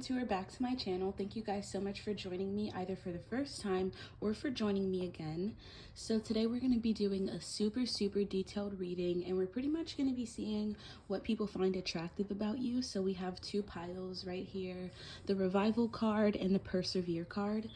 friends who are back to my channel. Thank you guys so much for joining me, either for the first time or for joining me again. So today we're going to be doing a super detailed reading, and we're pretty much going to be seeing what people find attractive about you. So we have two piles right here, the Revival card and the Persevere card.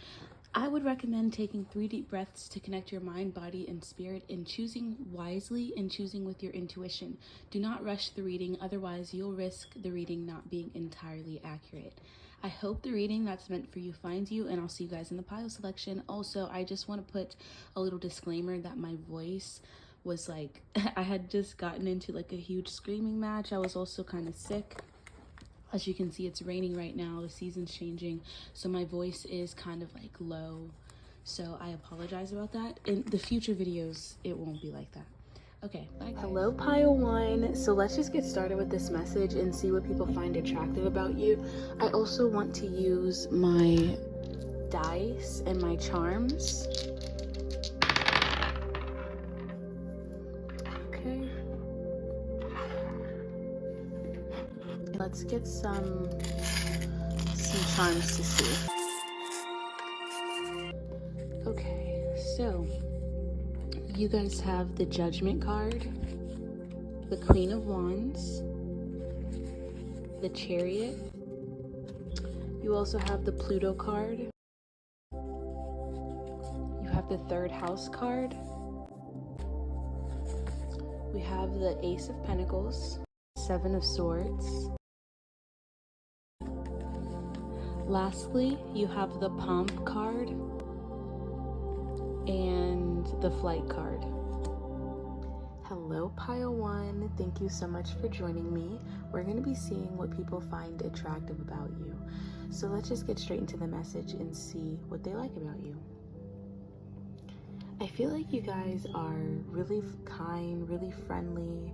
I would recommend taking 3 deep breaths to connect your mind, body, and spirit, and choosing wisely and choosing with your intuition. Do not rush the reading, otherwise you'll risk the reading not being entirely accurate. I hope the reading that's meant for you finds you, and I'll see you guys in the pile selection. Also, I just want to put a little disclaimer that my voice was like, I had just gotten into like a huge screaming match. I was also kind of sick. As you can see, it's raining right now, the season's changing, so my voice is kind of like low, so I apologize about that. In the future videos, it won't be like that. Okay, bye guys. Hello pile 1. So let's just get started with this message and see what people find attractive about you. I also want to use my dice and my charms. Okay. Let's get some charms to see. Okay, so you guys have the Judgment card, the Queen of Wands, the Chariot. You also have the Pluto card. You have the Third House card. We have the Ace of Pentacles, Seven of Swords. Lastly, you have the Pomp card and the Flight card. Hello pile 1, thank you so much for joining me. We're going to be seeing what people find attractive about you. So let's just get straight into the message and see what they like about you. I feel like you guys are really kind, really friendly,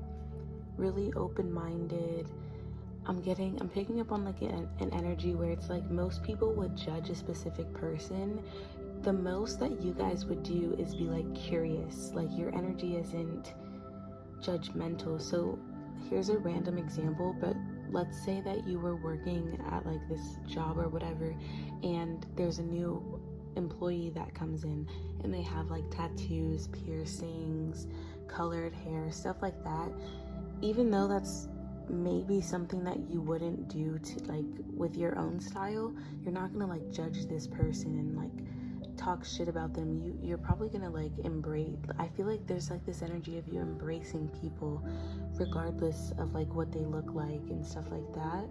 really open-minded. I'm picking up on like an energy where it's like most people would judge a specific person. The most that you guys would do is be like curious. Like your energy isn't judgmental. So here's a random example, but let's say that you were working at like this job or whatever, and there's a new employee that comes in and they have like tattoos, piercings, colored hair, stuff like that. Even though that's maybe something that you wouldn't do to like with your own style, you're not gonna like judge this person and like talk shit about them. You're probably gonna like embrace. I feel like there's like this energy of you embracing people regardless of like what they look like and stuff like that.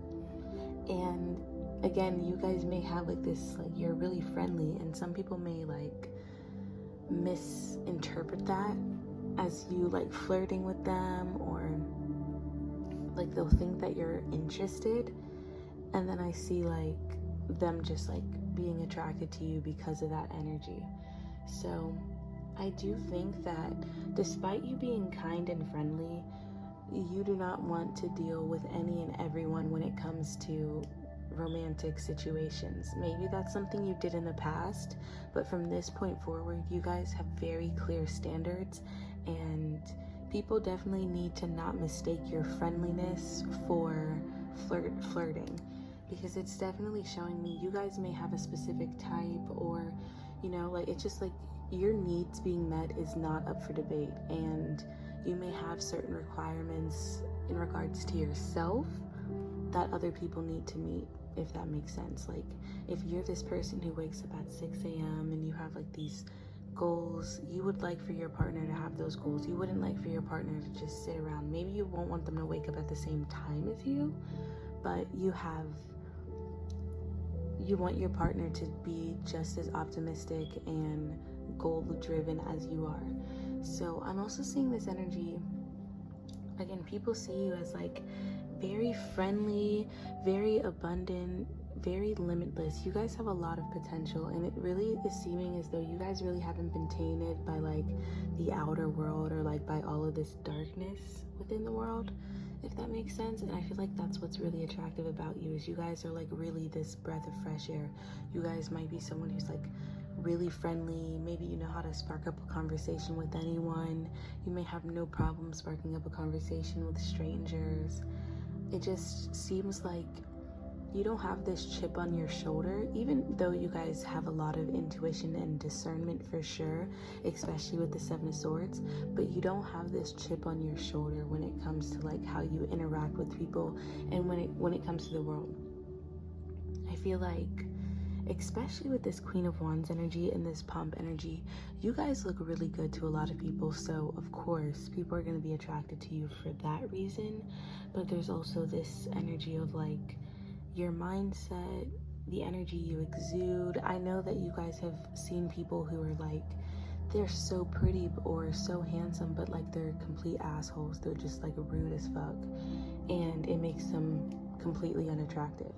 And again, you guys may have like this, like you're really friendly, and some people may like misinterpret that as you like flirting with them, or like they'll think that you're interested, and then I see like them just like being attracted to you because of that energy. So I do think that despite you being kind and friendly, you do not want to deal with any and everyone when it comes to romantic situations. Maybe that's something you did in the past, but from this point forward, you guys have very clear standards, and people definitely need to not mistake your friendliness for flirting, because it's definitely showing me you guys may have a specific type, or you know, like it's just like your needs being met is not up for debate, and you may have certain requirements in regards to yourself that other people need to meet, if that makes sense. Like if you're this person who wakes up at 6 a.m. and you have like these goals, you would like for your partner to have those goals. You wouldn't like for your partner to just sit around. Maybe you won't want them to wake up at the same time as you, but you want your partner to be just as optimistic and goal driven as you are. So I'm also seeing this energy, again, people see you as like very friendly, very abundant, very limitless. You guys have a lot of potential, and it really is seeming as though you guys really haven't been tainted by like the outer world, or like by all of this darkness within the world, if that makes sense. And I feel like that's what's really attractive about you, is you guys are like really this breath of fresh air. You guys might be someone who's like really friendly. Maybe you know how to spark up a conversation with anyone. You may have no problem sparking up a conversation with strangers. It just seems like you don't have this chip on your shoulder, even though you guys have a lot of intuition and discernment for sure, especially with the Seven of Swords, but you don't have this chip on your shoulder when it comes to like how you interact with people and when it comes to the world. I feel like, especially with this Queen of Wands energy and this Pomp energy, you guys look really good to a lot of people. So of course people are going to be attracted to you for that reason. But there's also this energy of like your mindset, the energy you exude. I know that you guys have seen people who are like, they're so pretty or so handsome, but like they're complete assholes. They're just like rude as fuck, and it makes them completely unattractive.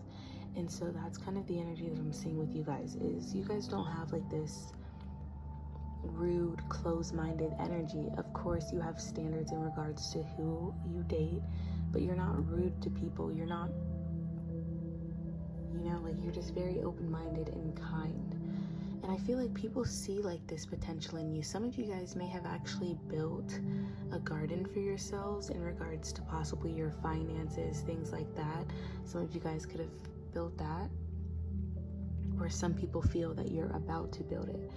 And so that's kind of the energy that I'm seeing with you guys, is you guys don't have like this rude, closed-minded energy. Of course you have standards in regards to who you date, but you're not rude to people. You're not, you know, like you're just very open-minded and kind. And I feel like people see like this potential in you. Some of you guys may have actually built a garden for yourselves in regards to possibly your finances, things like that. Some of you guys could have built that, or some people feel that you're about to build it.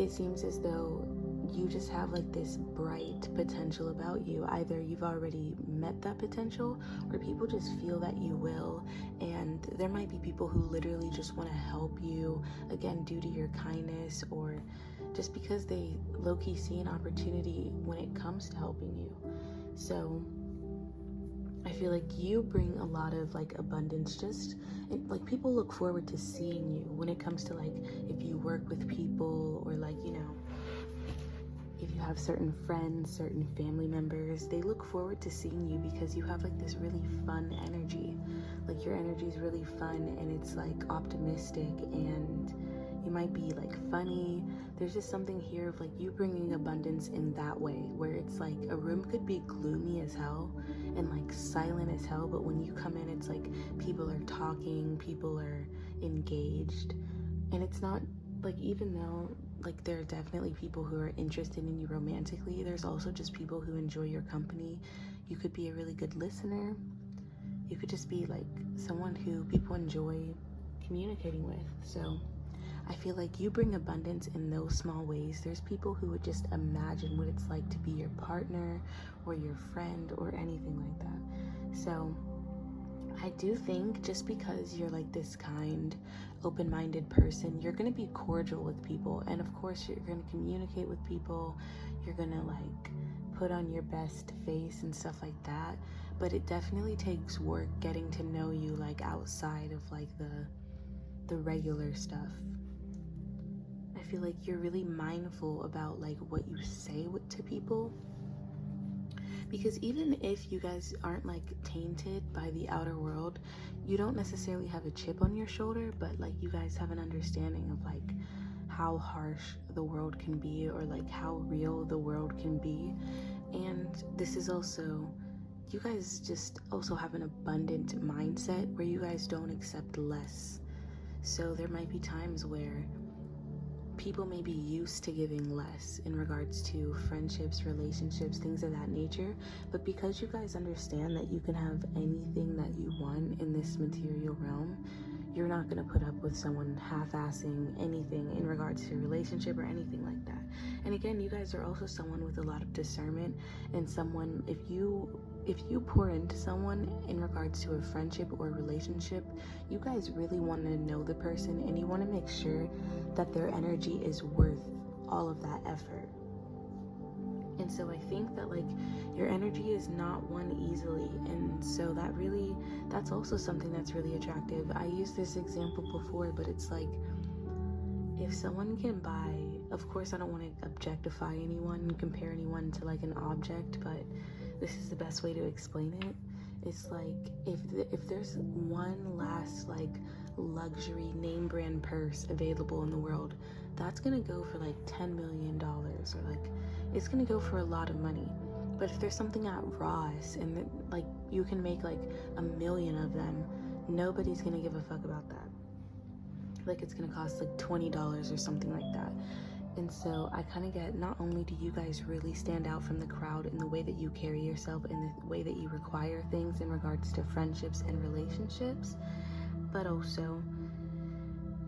It seems as though you just have like this bright potential about you. Either you've already met that potential, or people just feel that you will. And there might be people who literally just want to help you, again, due to your kindness, or just because they low-key see an opportunity when it comes to helping you. So I feel like you bring a lot of like abundance. Just like people look forward to seeing you when it comes to like if you work with people, or like, you know, if you have certain friends, certain family members, they look forward to seeing you because you have like this really fun energy. Like your energy is really fun, and it's like optimistic, and you might be like funny. There's just something here of like you bringing abundance in that way, where it's like a room could be gloomy as hell and like silent as hell, but when you come in, it's like people are talking, people are engaged. And it's not like, even though like there are definitely people who are interested in you romantically, there's also just people who enjoy your company. You could be a really good listener. You could just be like someone who people enjoy communicating with. So I feel like you bring abundance in those small ways. There's people who would just imagine what it's like to be your partner or your friend or anything like that. So I do think just because you're like this kind, open-minded person, you're going to be cordial with people. And of course, you're going to communicate with people. You're going to like put on your best face and stuff like that. But it definitely takes work getting to know you like outside of like the regular stuff. I feel like you're really mindful about like what you say to people, because even if you guys aren't like tainted by the outer world, you don't necessarily have a chip on your shoulder, but like you guys have an understanding of like how harsh the world can be, or like how real the world can be. And this is also, you guys just also have an abundant mindset where you guys don't accept less. So there might be times where people may be used to giving less in regards to friendships, relationships, things of that nature, but because you guys understand that you can have anything that you want in this material realm, you're not going to put up with someone half-assing anything in regards to a relationship or anything like that. And again, you guys are also someone with a lot of discernment, and someone, if you pour into someone in regards to a friendship or a relationship, you guys really want to know the person, and you want to make sure that their energy is worth all of that effort. And so I think that like your energy is not won easily, and so that's also something that's really attractive. I used this example before, but it's like, if someone can buy, of course I don't want to objectify anyone and compare anyone to like an object, but this is the best way to explain it. It's like if there's one last like luxury name brand purse available in the world, that's gonna go for like $10 million, or like it's gonna go for a lot of money. But if there's something at Ross and like you can make like 1 million of them, nobody's gonna give a fuck about that. Like it's gonna cost like $20 or something like that. And so I kind of get, not only do you guys really stand out from the crowd in the way that you carry yourself and the way that you require things in regards to friendships and relationships, but also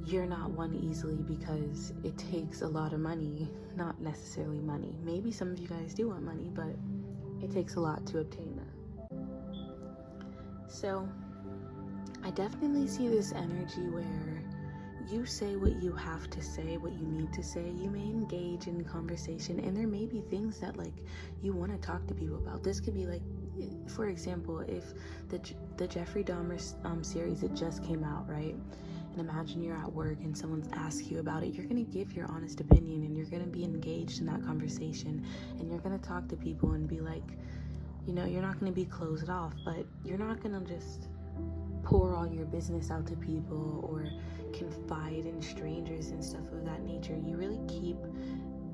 you're not won easily because it takes a lot of money. Not necessarily money. Maybe some of you guys do want money, but it takes a lot to obtain that. So I definitely see this energy where you say what you have to say, what you need to say. You may engage in conversation, and there may be things that like you want to talk to people about. This could be like, for example, if the Jeffrey Dahmer series, it just came out, right? And imagine you're at work and someone's asked you about it. You're going to give your honest opinion, and you're going to be engaged in that conversation, and you're going to talk to people and be like, you know, you're not going to be closed off, but you're not going to just pour all your business out to people or confide in strangers and stuff of that nature. You really keep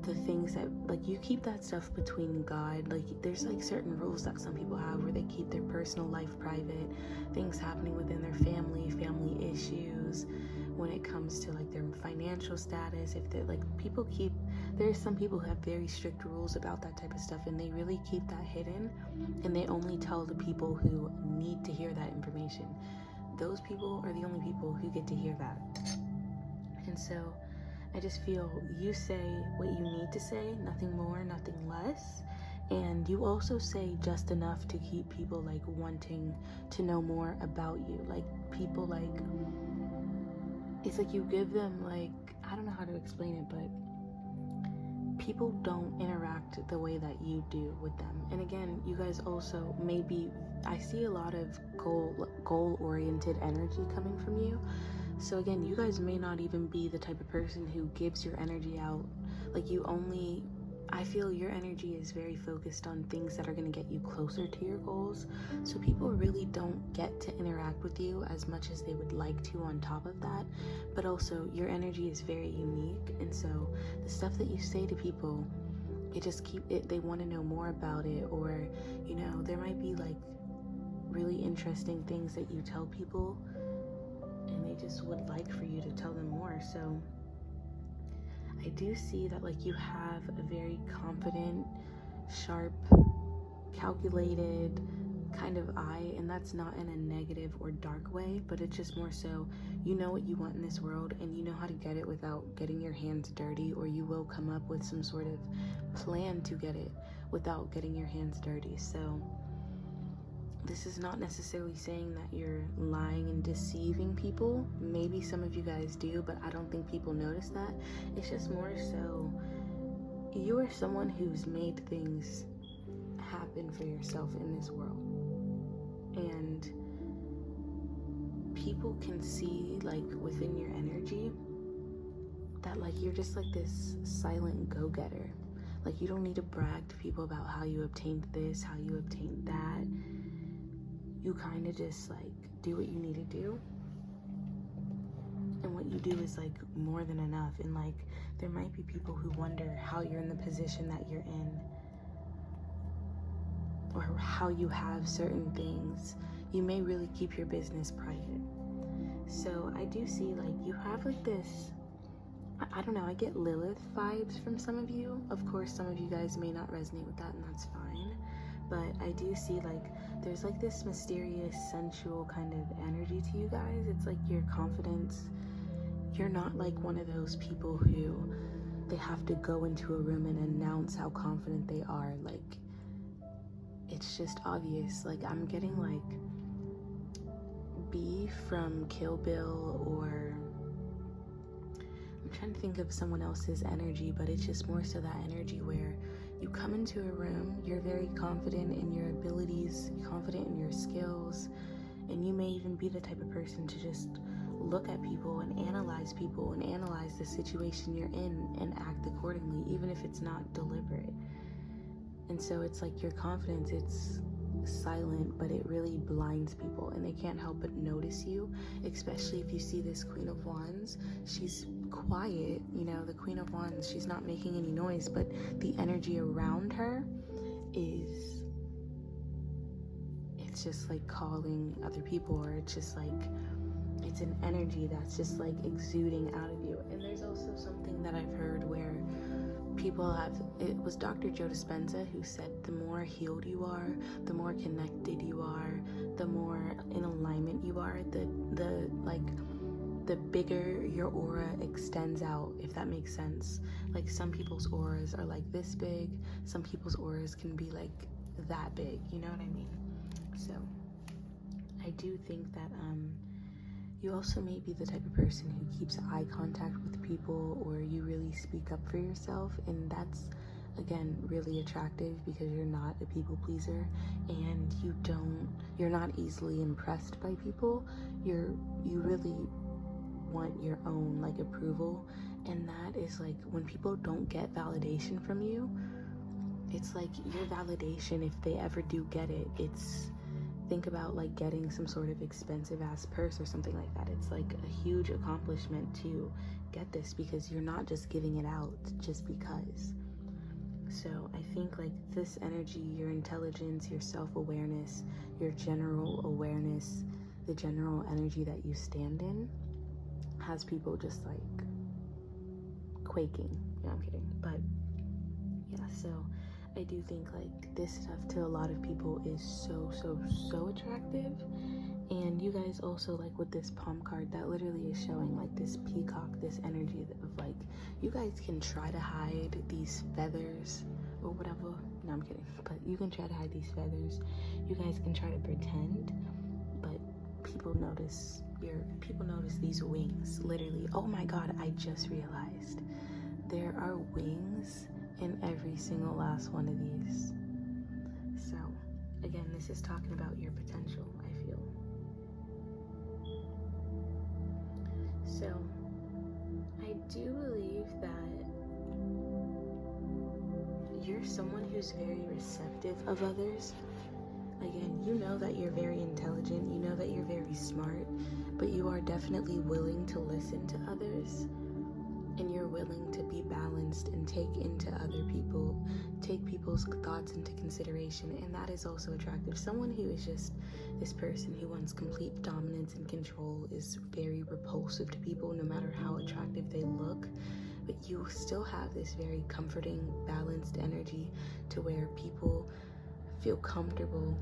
the things that, like, you keep that stuff between God. Like, there's like certain rules that some people have where they keep their personal life private, things happening within their family issues, when it comes to like their financial status. If they're like, people keep, there's some people who have very strict rules about that type of stuff, and they really keep that hidden, and they only tell the people who need to hear that information. Those people are the only people who get to hear that. And so I just feel you say what you need to say, nothing more, nothing less. And you also say just enough to keep people like wanting to know more about you. Like, people, like, it's like you give them, like, I don't know how to explain it, but people don't interact the way that you do with them. And again, you guys also maybe, I see a lot of goal-oriented energy coming from you. So again, you guys may not even be the type of person who gives your energy out. Like, you only, I feel your energy is very focused on things that are going to get you closer to your goals. So people really don't get to interact with you as much as they would like to on top of that. But also, your energy is very unique. And so the stuff that you say to people, it just they want to know more about it. Or, you know, there might be like really interesting things that you tell people, and they just would like for you to tell them more. So I do see that like you have a very confident, sharp, calculated kind of eye, and that's not in a negative or dark way, but it's just more so you know what you want in this world, and you know how to get it without getting your hands dirty, or you will come up with some sort of plan to get it without getting your hands dirty. So this is not necessarily saying that you're lying and deceiving people. Maybe some of you guys do, but I don't think people notice that. It's just more so you are someone who's made things happen for yourself in this world. And people can see, like, within your energy that, like, you're just like this silent go-getter. Like, you don't need to brag to people about how you obtained this, how you obtained that. You kind of just like do what you need to do, and what you do is like more than enough. And like, there might be people who wonder how you're in the position that you're in, or how you have certain things. You may really keep your business private. So I do see like you have like this, I don't know, I get Lilith vibes from some of you. Of course, some of you guys may not resonate with that, and that's fine. But I do see like there's like this mysterious, sensual kind of energy to you guys. It's like your confidence. You're not like one of those people who they have to go into a room and announce how confident they are. Like, it's just obvious. Like, I'm getting like B from Kill Bill, or I'm trying to think of someone else's energy, but it's just more so that energy where you come into a room, you're very confident in your abilities, confident in your skills, and you may even be the type of person to just look at people and analyze the situation you're in and act accordingly, even if it's not deliberate. And so it's like your confidence, it's silent, but it really blinds people, and they can't help but notice you, especially if you see this Queen of Wands. She's quiet, you know, the Queen of Wands, she's not making any noise, but the energy around her is, it's just like calling other people, or it's just like, it's an energy that's just like exuding out of you. And there's also something that I've heard where people have, it was Dr. Joe Dispenza who said the more healed you are, the more connected you are, the more in alignment you are, the bigger your aura extends out, if that makes sense. Like some people's auras are like this big, some people's auras can be like that big, you know what I mean? So I do think that you also may be the type of person who keeps eye contact with people, or you really speak up for yourself, and that's again really attractive because you're not a people pleaser and you're not easily impressed by people. You really want your own like approval, and that is like when people don't get validation from you, it's like your validation, if they ever do get it, think about like getting some sort of expensive ass purse or something like that. It's like a huge accomplishment to get this, because you're not just giving it out just because. So I think like this energy, your intelligence, your self-awareness, your general awareness, the general energy that you stand in has people just like quaking. No, I'm kidding. But yeah, so I do think like this stuff to a lot of people is so attractive. And you guys also, like with this palm card, that literally is showing like this peacock, this energy of like, you guys can try to hide these feathers or whatever. No, I'm kidding. But you can try to hide these feathers. You guys can try to pretend, but people notice these wings, literally. Oh my God, I just realized there are wings in every single last one of these. So again, this is talking about your potential, I feel. So I do believe that you're someone who's very receptive of others. Again, you know that you're very intelligent, you know that you're very smart, but you are definitely willing to listen to others, and you're willing to be balanced and take people's thoughts into consideration, and that is also attractive. Someone who is just this person who wants complete dominance and control is very repulsive to people, no matter how attractive they look. But you still have this very comforting, balanced energy to where people feel comfortable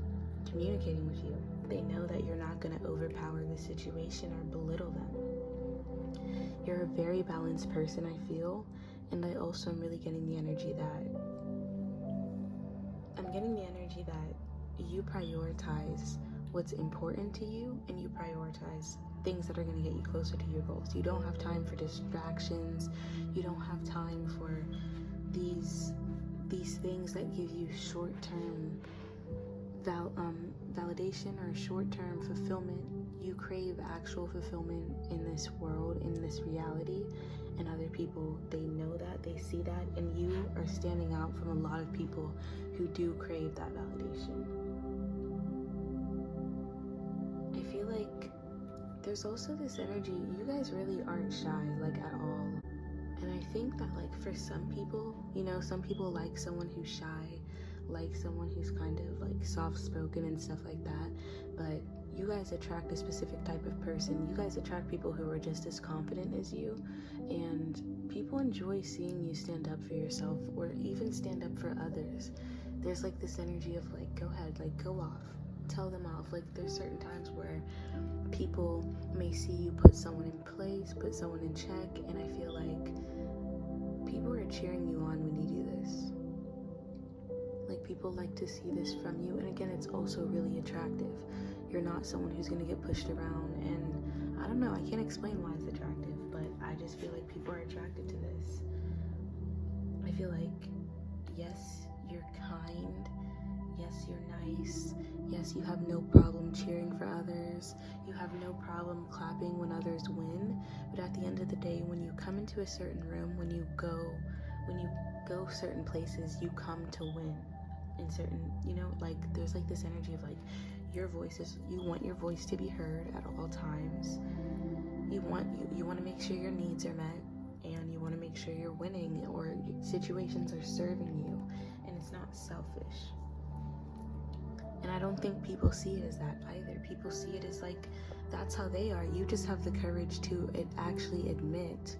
communicating with you. They know that you're not going to overpower the situation or belittle them. You're a very balanced person, I feel, and I also am really getting the energy that you prioritize what's important to you, and you prioritize things that are going to get you closer to your goals. You don't have time for distractions. You don't have time for these things that give you short-term validation or short-term fulfillment. You crave actual fulfillment in this world, in this reality, and other people, they know that, they see that, and you are standing out from a lot of people who do crave that validation. I feel like there's also this energy, you guys really aren't shy, like at all. And I think that like for some people, you know, some people like someone who's shy, like someone who's kind of like soft-spoken and stuff like that, but you guys attract a specific type of person. You guys attract people who are just as confident as you, and people enjoy seeing you stand up for yourself or even stand up for others. There's like this energy of like, go ahead, like go off, tell them off. Like there's certain times where people may see you put someone in place, put someone in check, and I feel like people are cheering you on when you do this. Like people like to see this from you, and again, it's also really attractive. You're not someone who's gonna get pushed around, and I don't know, I can't explain why it's attractive, but I just feel like people are attracted to this. I feel like, yes, you're kind, yes, you're nice, yes, you have no problem cheering for others, you have no problem clapping when others win, but at the end of the day, when you come into a certain room, when you go certain places, you come to win. In certain, you know, like there's like this energy of like you want your voice to be heard at all times. You want to make sure your needs are met, and you want to make sure you're winning, or situations are serving you, and it's not selfish. And I don't think people see it as that either. People see it as like that's how they are. You just have the courage to actually admit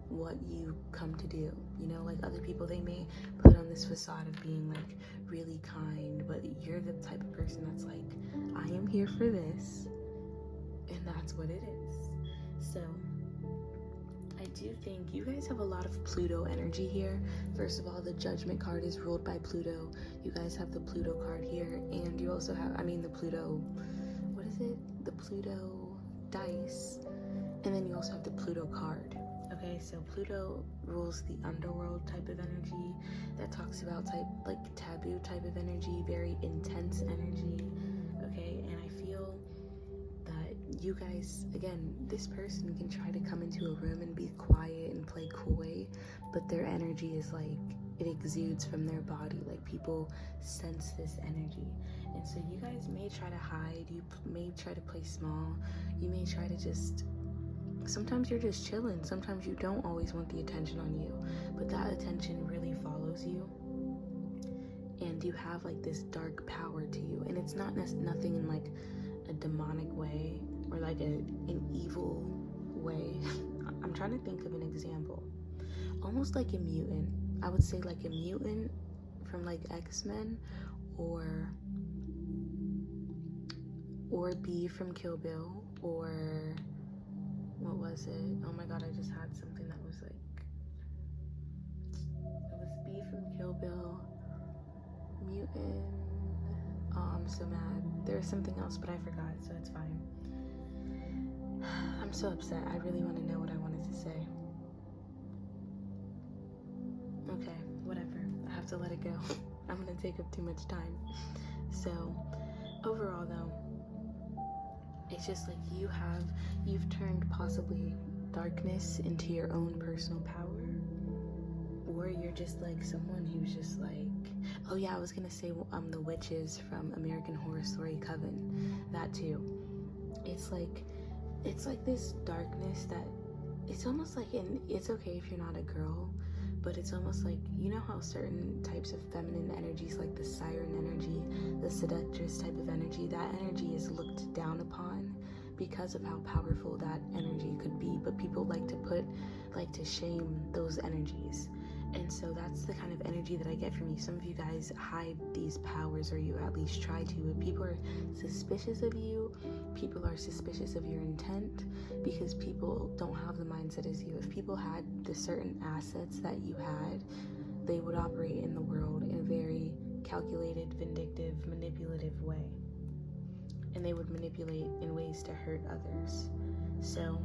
what you come to do. You know, like other people, they may put on this facade of being like really kind, but you're the type of person that's like, I am here for this, and that's what it is. So I do think you guys have a lot of Pluto energy here. First of all, the Judgment card is ruled by Pluto. You guys have the Pluto card here, and you also have, the Pluto, what is it? The Pluto dice. And then you also have the Pluto card. Okay, so Pluto rules the underworld type of energy that talks about taboo type of energy, very intense energy. Okay, and I feel that you guys, again, this person can try to come into a room and be quiet and play coy, but their energy is it exudes from their body. People sense this energy. And so you guys may try to hide, you may try to play small, you may try to sometimes you're just chilling. Sometimes you don't always want the attention on you, but that attention really follows you. And you have this dark power to you. And it's nothing in a demonic way or an evil way. I'm trying to think of an example. Almost like a mutant. I would say a mutant from X-Men or B from Kill Bill, or what was it? Oh my god, I just had something that was it was B from Kill Bill, mutant. Oh, I'm so mad. There was something else, but I forgot, so it's fine. I'm so upset. I really want to know what I wanted to say. Okay, whatever. I have to let it go. I'm gonna take up too much time. So, overall though, it's just you've turned possibly darkness into your own personal power, or you're just someone who's just oh yeah, I was gonna say the witches from American Horror Story Coven, that too. It's this darkness that it's almost and it's okay if you're not a girl, but it's almost you know how certain types of feminine energies, like the siren energy, the seductress type of energy, that energy is looked down upon because of how powerful that energy could be, but people like to shame those energies. And so that's the kind of energy that I get from you. Some of you guys hide these powers, or you at least try to, but people are suspicious of you. People are suspicious of your intent because people don't have the mindset as you. If people had the certain assets that you had, they would operate in the world in a very calculated, vindictive, manipulative way. And they would manipulate in ways to hurt others. So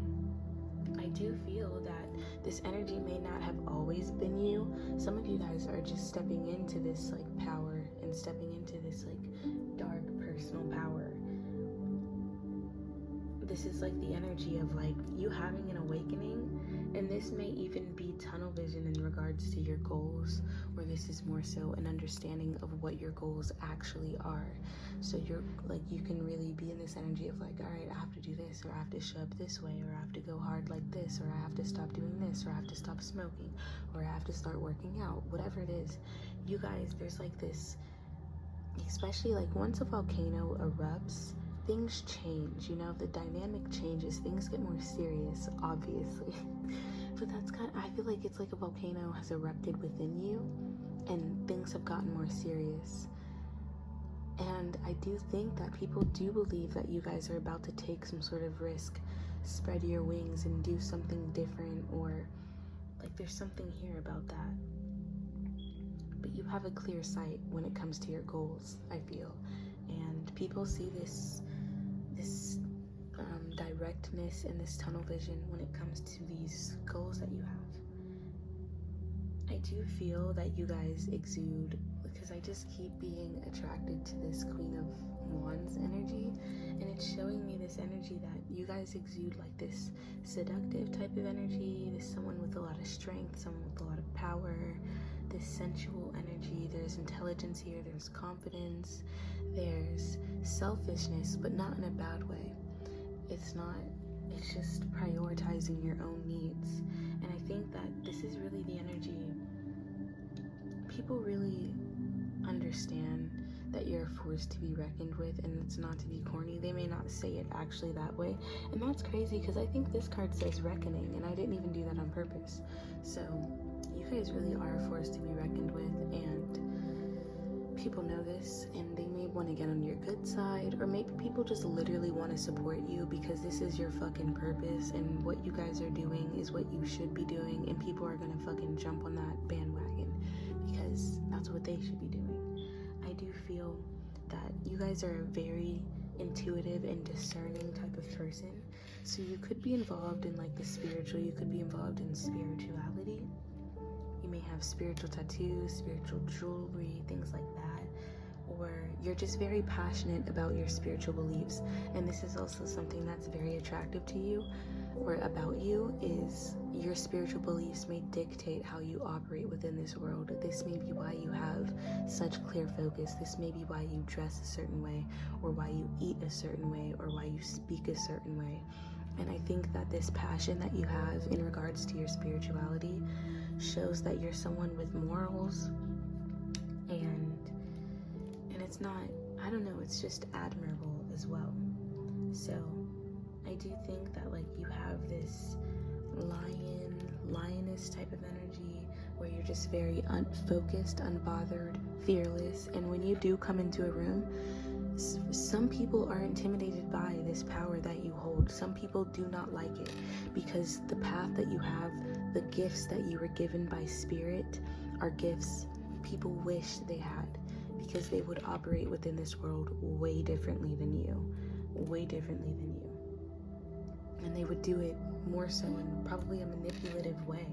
I do feel that this energy may not have always been you. Some of you guys are just stepping into this power and stepping into this dark personal power. This is the energy of you having an awakening, and this may even be tunnel vision in regards to your goals, or this is more so an understanding of what your goals actually are. So you're you can really be in this energy of all right, I have to do this, or I have to show up this way, or I have to go hard like this, or I have to stop doing this, or I have to stop smoking, or I have to start working out, whatever it is. You guys, there's this, especially once a volcano erupts, things change, the dynamic changes, things get more serious, obviously. But that's I feel it's a volcano has erupted within you, and things have gotten more serious. And I do think that people do believe that you guys are about to take some sort of risk, spread your wings and do something different, or there's something here about that. But you have a clear sight when it comes to your goals, I feel. And people see this directness and this tunnel vision when it comes to these goals that you have. I do feel that you guys exude, because I just keep being attracted to this Queen of Wands energy, and it's showing me this energy that you guys exude this seductive type of energy, this someone with a lot of strength, someone with a lot of power, this sensual energy. There's intelligence here, there's confidence, there's selfishness, but not in a bad way. It's just prioritizing your own needs. And I think that this is really the energy. People really understand that you're a force to be reckoned with, and it's not to be corny. They may not say it actually that way, and that's crazy because I think this card says reckoning, and I didn't even do that on purpose. So you guys really are a force to be reckoned with, and people know this and they may want to get on your good side, or maybe people just literally want to support you because this is your fucking purpose and what you guys are doing is what you should be doing, and people are gonna fucking jump on that bandwagon because that's what they should be doing. I do feel that you guys are a very intuitive and discerning type of person, so you could be involved in like the spiritual, you could be involved in spirituality. You may have spiritual tattoos, spiritual jewelry, things like that, or you're just very passionate about your spiritual beliefs, and this is also something that's very attractive to you or about you, is your spiritual beliefs may dictate how you operate within this world. This may be why you have such clear focus. This may be why you dress a certain way, or why you eat a certain way, or why you speak a certain way. And I think that this passion that you have in regards to your spirituality shows that you're someone with morals, and it's not, I don't know, it's just admirable as well. So I do think that like you have this lioness type of energy where you're just very unfocused, unbothered, fearless, and when you do come into a room, some people are intimidated by this power that you hold. Some people do not like it because the path that you have, the gifts that you were given by spirit are gifts people wish they had, because they would operate within this world way differently than you. And they would do it more so in probably a manipulative way.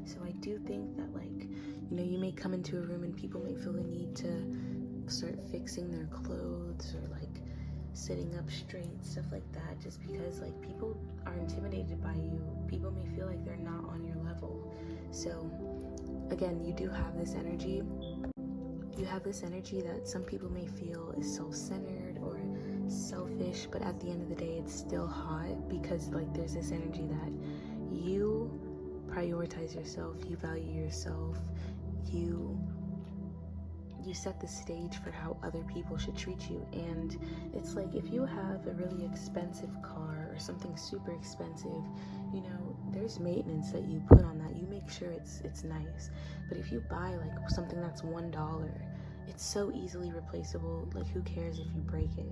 So I do think that like, you may come into a room and people may feel the need to start fixing their clothes or like sitting up straight, stuff like that, just because like people are intimidated by you. People may feel like they're not on your level. So again, you do have this energy. You have this energy that some people may feel is self-centered or selfish, but at the end of the day, it's still hot because like there's this energy that you prioritize yourself, you value yourself, you set the stage for how other people should treat you. And it's like if you have a really expensive car or something super expensive, there's maintenance that you put on that. You make sure it's nice. But if you buy like something that's $1, it's so easily replaceable. Like who cares if you break it?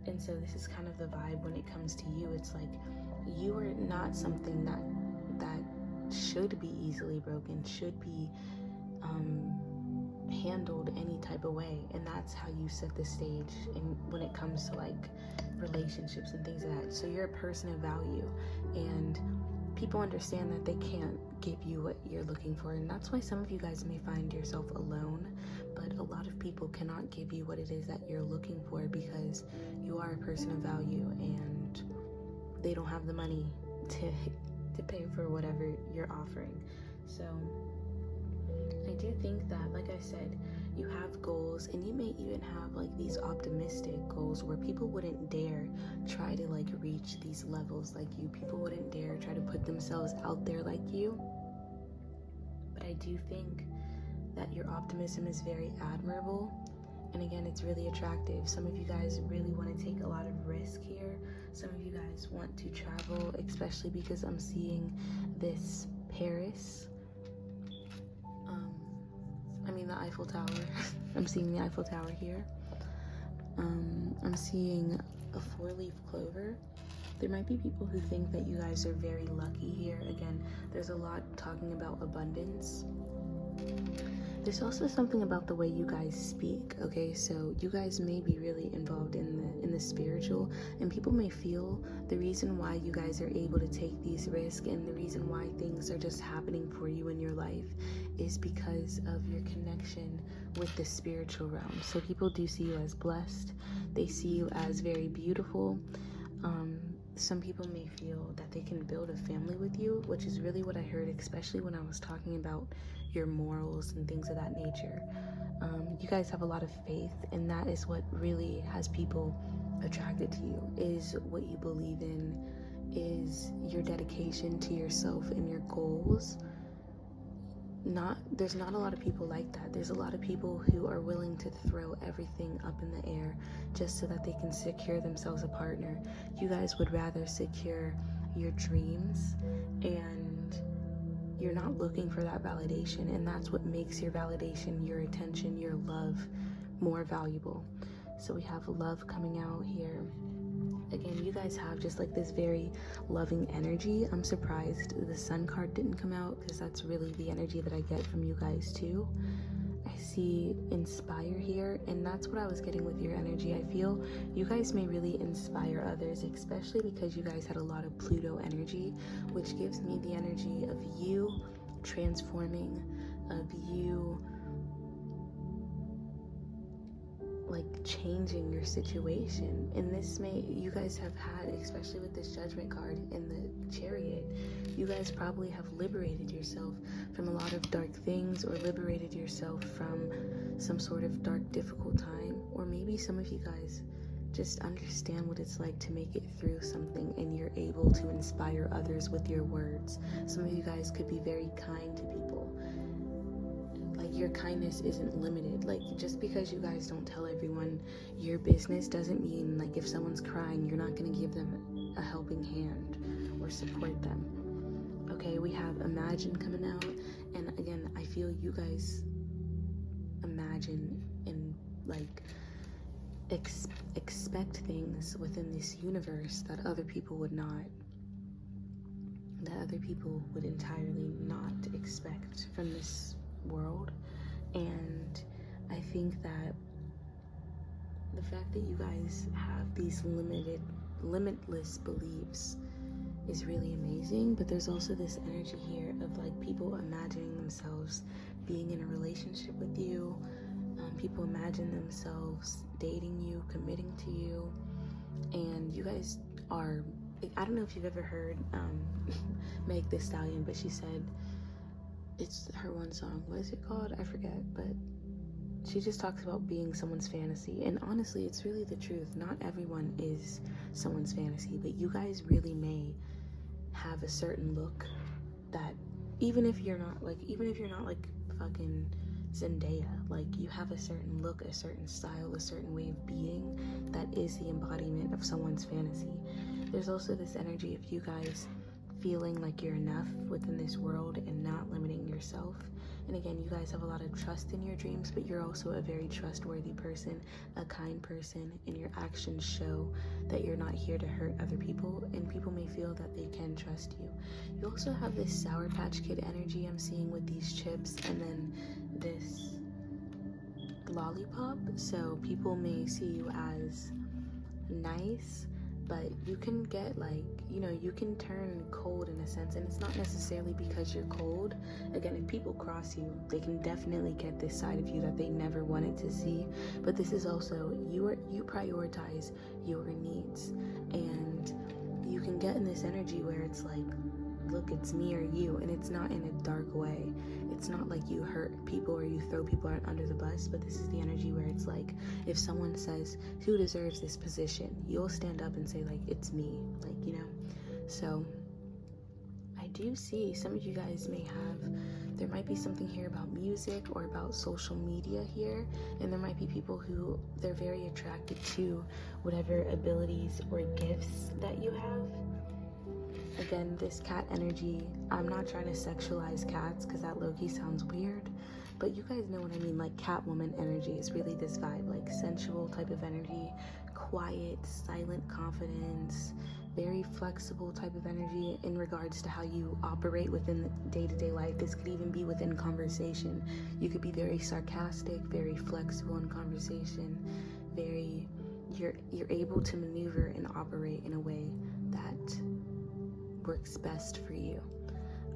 And so this is kind of the vibe when it comes to you. It's like you are not something that should be easily broken, should be handled any type of way. And that's how you set the stage and when it comes to like relationships and things like that. So you're a person of value, and people understand that they can't give you what you're looking for, and that's why some of you guys may find yourself alone, but a lot of people cannot give you what it is that you're looking for because you are a person of value and they don't have the money to pay for whatever you're offering. So I do think that, like I said, you have goals, and you may even have like these optimistic goals where people wouldn't dare try to like reach these levels like you. People wouldn't dare try to put themselves out there like you. But I do think that your optimism is very admirable, and again, it's really attractive. Some of you guys really want to take a lot of risk here. Some of you guys want to travel, especially because I'm seeing this Paris. The Eiffel Tower. I'm seeing the Eiffel Tower here. I'm seeing a 4-leaf clover. There might be people who think that you guys are very lucky here. Again, there's a lot talking about abundance. There's also something about the way you guys speak, okay? So you guys may be really involved in the spiritual, and people may feel the reason why you guys are able to take these risks and the reason why things are just happening for you in your life is because of your connection with the spiritual realm. So people do see you as blessed. They see you as very beautiful. Some people may feel that they can build a family with you, which is really what I heard, especially when I was talking about your morals and things of that nature. You guys have a lot of faith, and that is what really has people attracted to you, is what you believe in, is your dedication to yourself and your goals. There's not a lot of people like that. There's a lot of people who are willing to throw everything up in the air just so that they can secure themselves a partner. You guys would rather secure your dreams, and you're not looking for that validation, and that's what makes your validation, your attention, your love more valuable. So we have love coming out here. Again, you guys have just like this very loving energy. I'm surprised the Sun card didn't come out, because that's really the energy that I get from you guys too. I see inspire here, and that's what I was getting with your energy. I feel you guys may really inspire others, especially because you guys had a lot of Pluto energy, which gives me the energy of you transforming, of you like changing your situation. And this may, you guys have had, especially with this Judgment card in the Chariot, you guys probably have liberated yourself from a lot of dark things, or liberated yourself from some sort of dark, difficult time. Or maybe some of you guys just understand what it's like to make it through something, and you're able to inspire others with your words. Some of you guys could be very kind to people. Like, your kindness isn't limited. Like, just because you guys don't tell everyone your business doesn't mean, like, if someone's crying, you're not going to give them a helping hand or support them. Okay, we have imagine coming out. And again, I feel you guys imagine and, like, expect things within this universe that other people would not. That other people would entirely not expect from this world. And I think that the fact that you guys have these limitless beliefs is really amazing. But there's also this energy here of like people imagining themselves being in a relationship with you. People imagine themselves dating you, committing to you, and you guys are, I don't know if you've ever heard 𝕿𝖊𝖘𝖙𝖆𝖒𝖕𝖘, but she said, it's her one song, what is it called? I forget, but she just talks about being someone's fantasy. And honestly, it's really the truth. Not everyone is someone's fantasy, but you guys really may have a certain look that even if you're not like fucking Zendaya, like, you have a certain look, a certain style, a certain way of being that is the embodiment of someone's fantasy. There's also this energy of you guys feeling like you're enough within this world and not limiting yourself. And again, you guys have a lot of trust in your dreams, but you're also a very trustworthy person, a kind person, and your actions show that you're not here to hurt other people, and people may feel that they can trust you. You also have this Sour Patch Kid energy I'm seeing with these chips, and then this lollipop. So people may see you as nice, but you can get, like, you know, you can turn cold in a sense, and it's not necessarily because you're cold. Again, if people cross you, they can definitely get this side of you that they never wanted to see. But this is also, you prioritize your needs, and you can get in this energy where it's like, look, it's me or you, and it's not in a dark way. It's not like you hurt people or you throw people out under the bus, but this is the energy where it's like, if someone says, who deserves this position, you'll stand up and say, like, it's me, like, you know. So I do see some of you guys may have, there might be something here about music or about social media here, and there might be people who they're very attracted to whatever abilities or gifts that you have. Again, this cat energy, I'm not trying to sexualize cats because that low-key sounds weird, but you guys know what I mean. Like, Catwoman energy is really this vibe, like sensual type of energy, quiet, silent confidence, very flexible type of energy in regards to how you operate within the day-to-day life. This could even be within conversation. You could be very sarcastic, very flexible in conversation, you're able to maneuver and operate in a way that works best for you.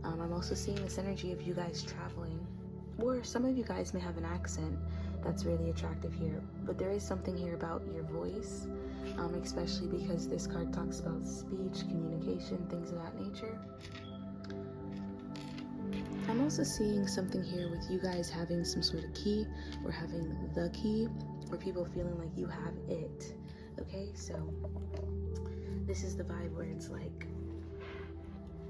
I'm also seeing this energy of you guys traveling, or some of you guys may have an accent that's really attractive here, but there is something here about your voice, especially because this card talks about speech, communication, things of that nature. I'm also seeing something here with you guys having some sort of key, or having the key, or people feeling like you have it. Okay, so this is the vibe where it's like,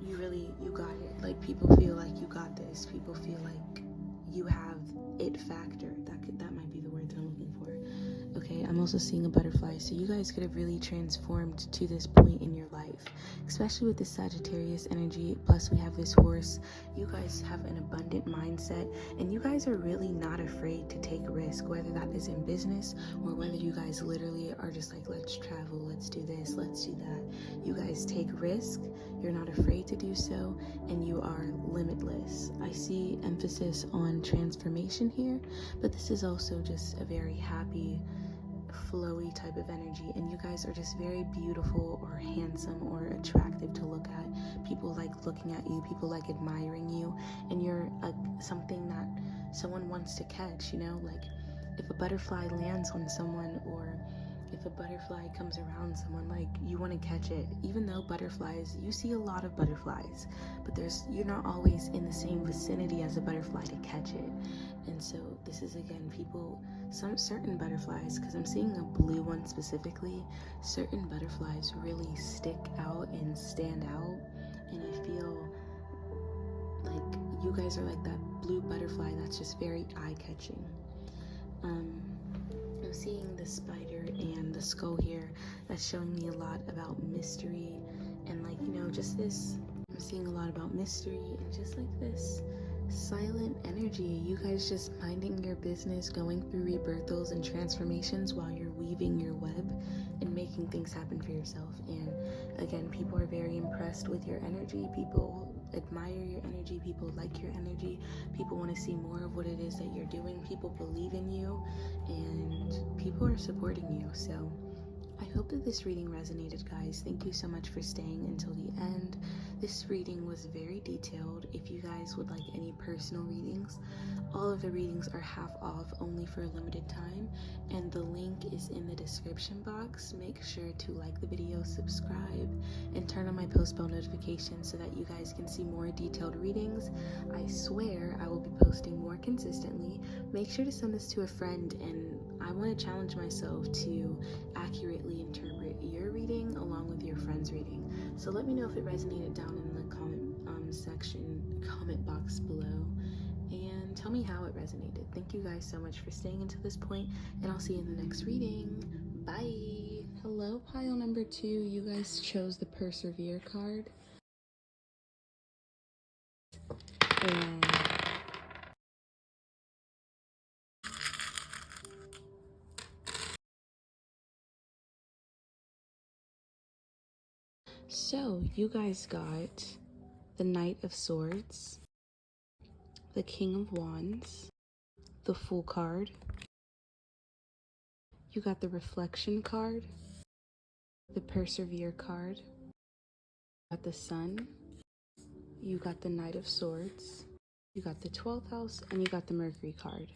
you got it. Like, people feel like you got this. People feel like you have it factor. That might be the word that I'm looking for. Okay, I'm also seeing a butterfly, so you guys could have really transformed to this point in your life, especially with this Sagittarius energy. Plus we have this horse. You guys have an abundant mindset, and you guys are really not afraid to take risk, whether that is in business or whether you guys literally are just like, let's travel, let's do this, let's do that. You guys take risk, you're not afraid to do so, and you are limitless. I see emphasis on transformation here, but this is also just a very happy, flowy type of energy, and you guys are just very beautiful or handsome or attractive to look at. People like looking at you, people like admiring you, and you're something that someone wants to catch, you know? Like if a butterfly lands on someone, or if a butterfly comes around someone, like you want to catch it. Even though butterflies, you see a lot of butterflies, but you're not always in the same vicinity as a butterfly to catch it. And so this is, again, some certain butterflies, because I'm seeing a blue one specifically, certain butterflies really stick out and stand out, and I feel like you guys are like that blue butterfly that's just very eye-catching. I'm seeing the spider and the skull here. That's showing me a lot about mystery and, like, you know, just this. I'm seeing a lot about mystery and just like this silent energy. You guys just minding your business, going through rebirthals and transformations while you're weaving your web and making things happen for yourself. And again, people are very impressed with your energy. People admire your energy. People like your energy. People want to see more of what it is that you're doing. People believe in you, and people are supporting you. So I hope that this reading resonated, guys. Thank you so much for staying until the end. This reading was very detailed. If you guys would like any personal readings, all of the readings are half off, only for a limited time, and the link is in the description box. Make sure to like the video, subscribe, and turn on my post bell notifications so that you guys can see more detailed readings. I swear I will be posting more consistently. Make sure to send this to a friend, and I want to challenge myself to accurately interpret your reading along with your friend's reading. So let me know if it resonated down in the comment box below, and tell me how it resonated. Thank you guys so much for staying until this point, and I'll see you in the next reading. Bye. Hello, pile number 2. You guys chose the Persevere card. And so you guys got the Knight of Swords, the King of Wands, the Fool card. You got the Reflection card, the Persevere card, you got the Sun, you got the Knight of Swords, you got the 12th house, and you got the Mercury card.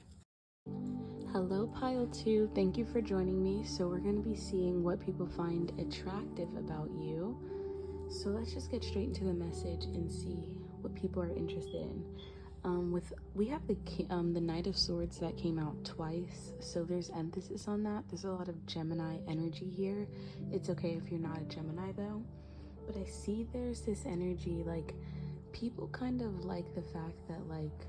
Hello, pile 2. Thank you for joining me. So we're going to be seeing what people find attractive about you. So let's just get straight into the message and see what people are interested in. We have the Knight of Swords that came out twice, so there's emphasis on that. There's a lot of Gemini energy here. It's okay if you're not a Gemini though, but I see there's this energy, like people kind of like the fact that, like,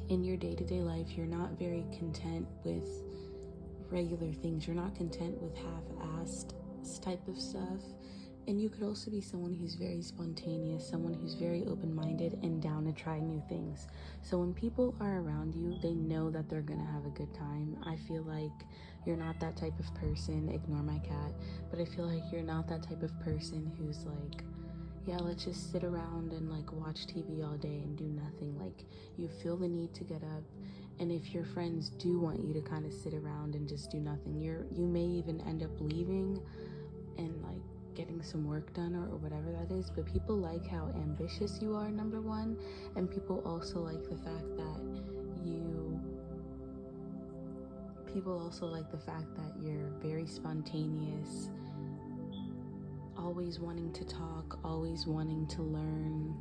in your day-to-day life you're not very content with regular things. You're not content with half-assed type of stuff. And you could also be someone who's very spontaneous, someone who's very open-minded and down to try new things. So when people are around you, they know that they're gonna have a good time. I feel like you're not that type of person. Ignore my cat. But I feel like you're not that type of person who's like, yeah, let's just sit around and like watch TV all day and do nothing. Like, you feel the need to get up, and if your friends do want you to kind of sit around and just do nothing, you may even end up leaving and like getting some work done or whatever that is. But people like how ambitious you are, number one, and people also like the fact that you're very spontaneous, always wanting to talk, always wanting to learn,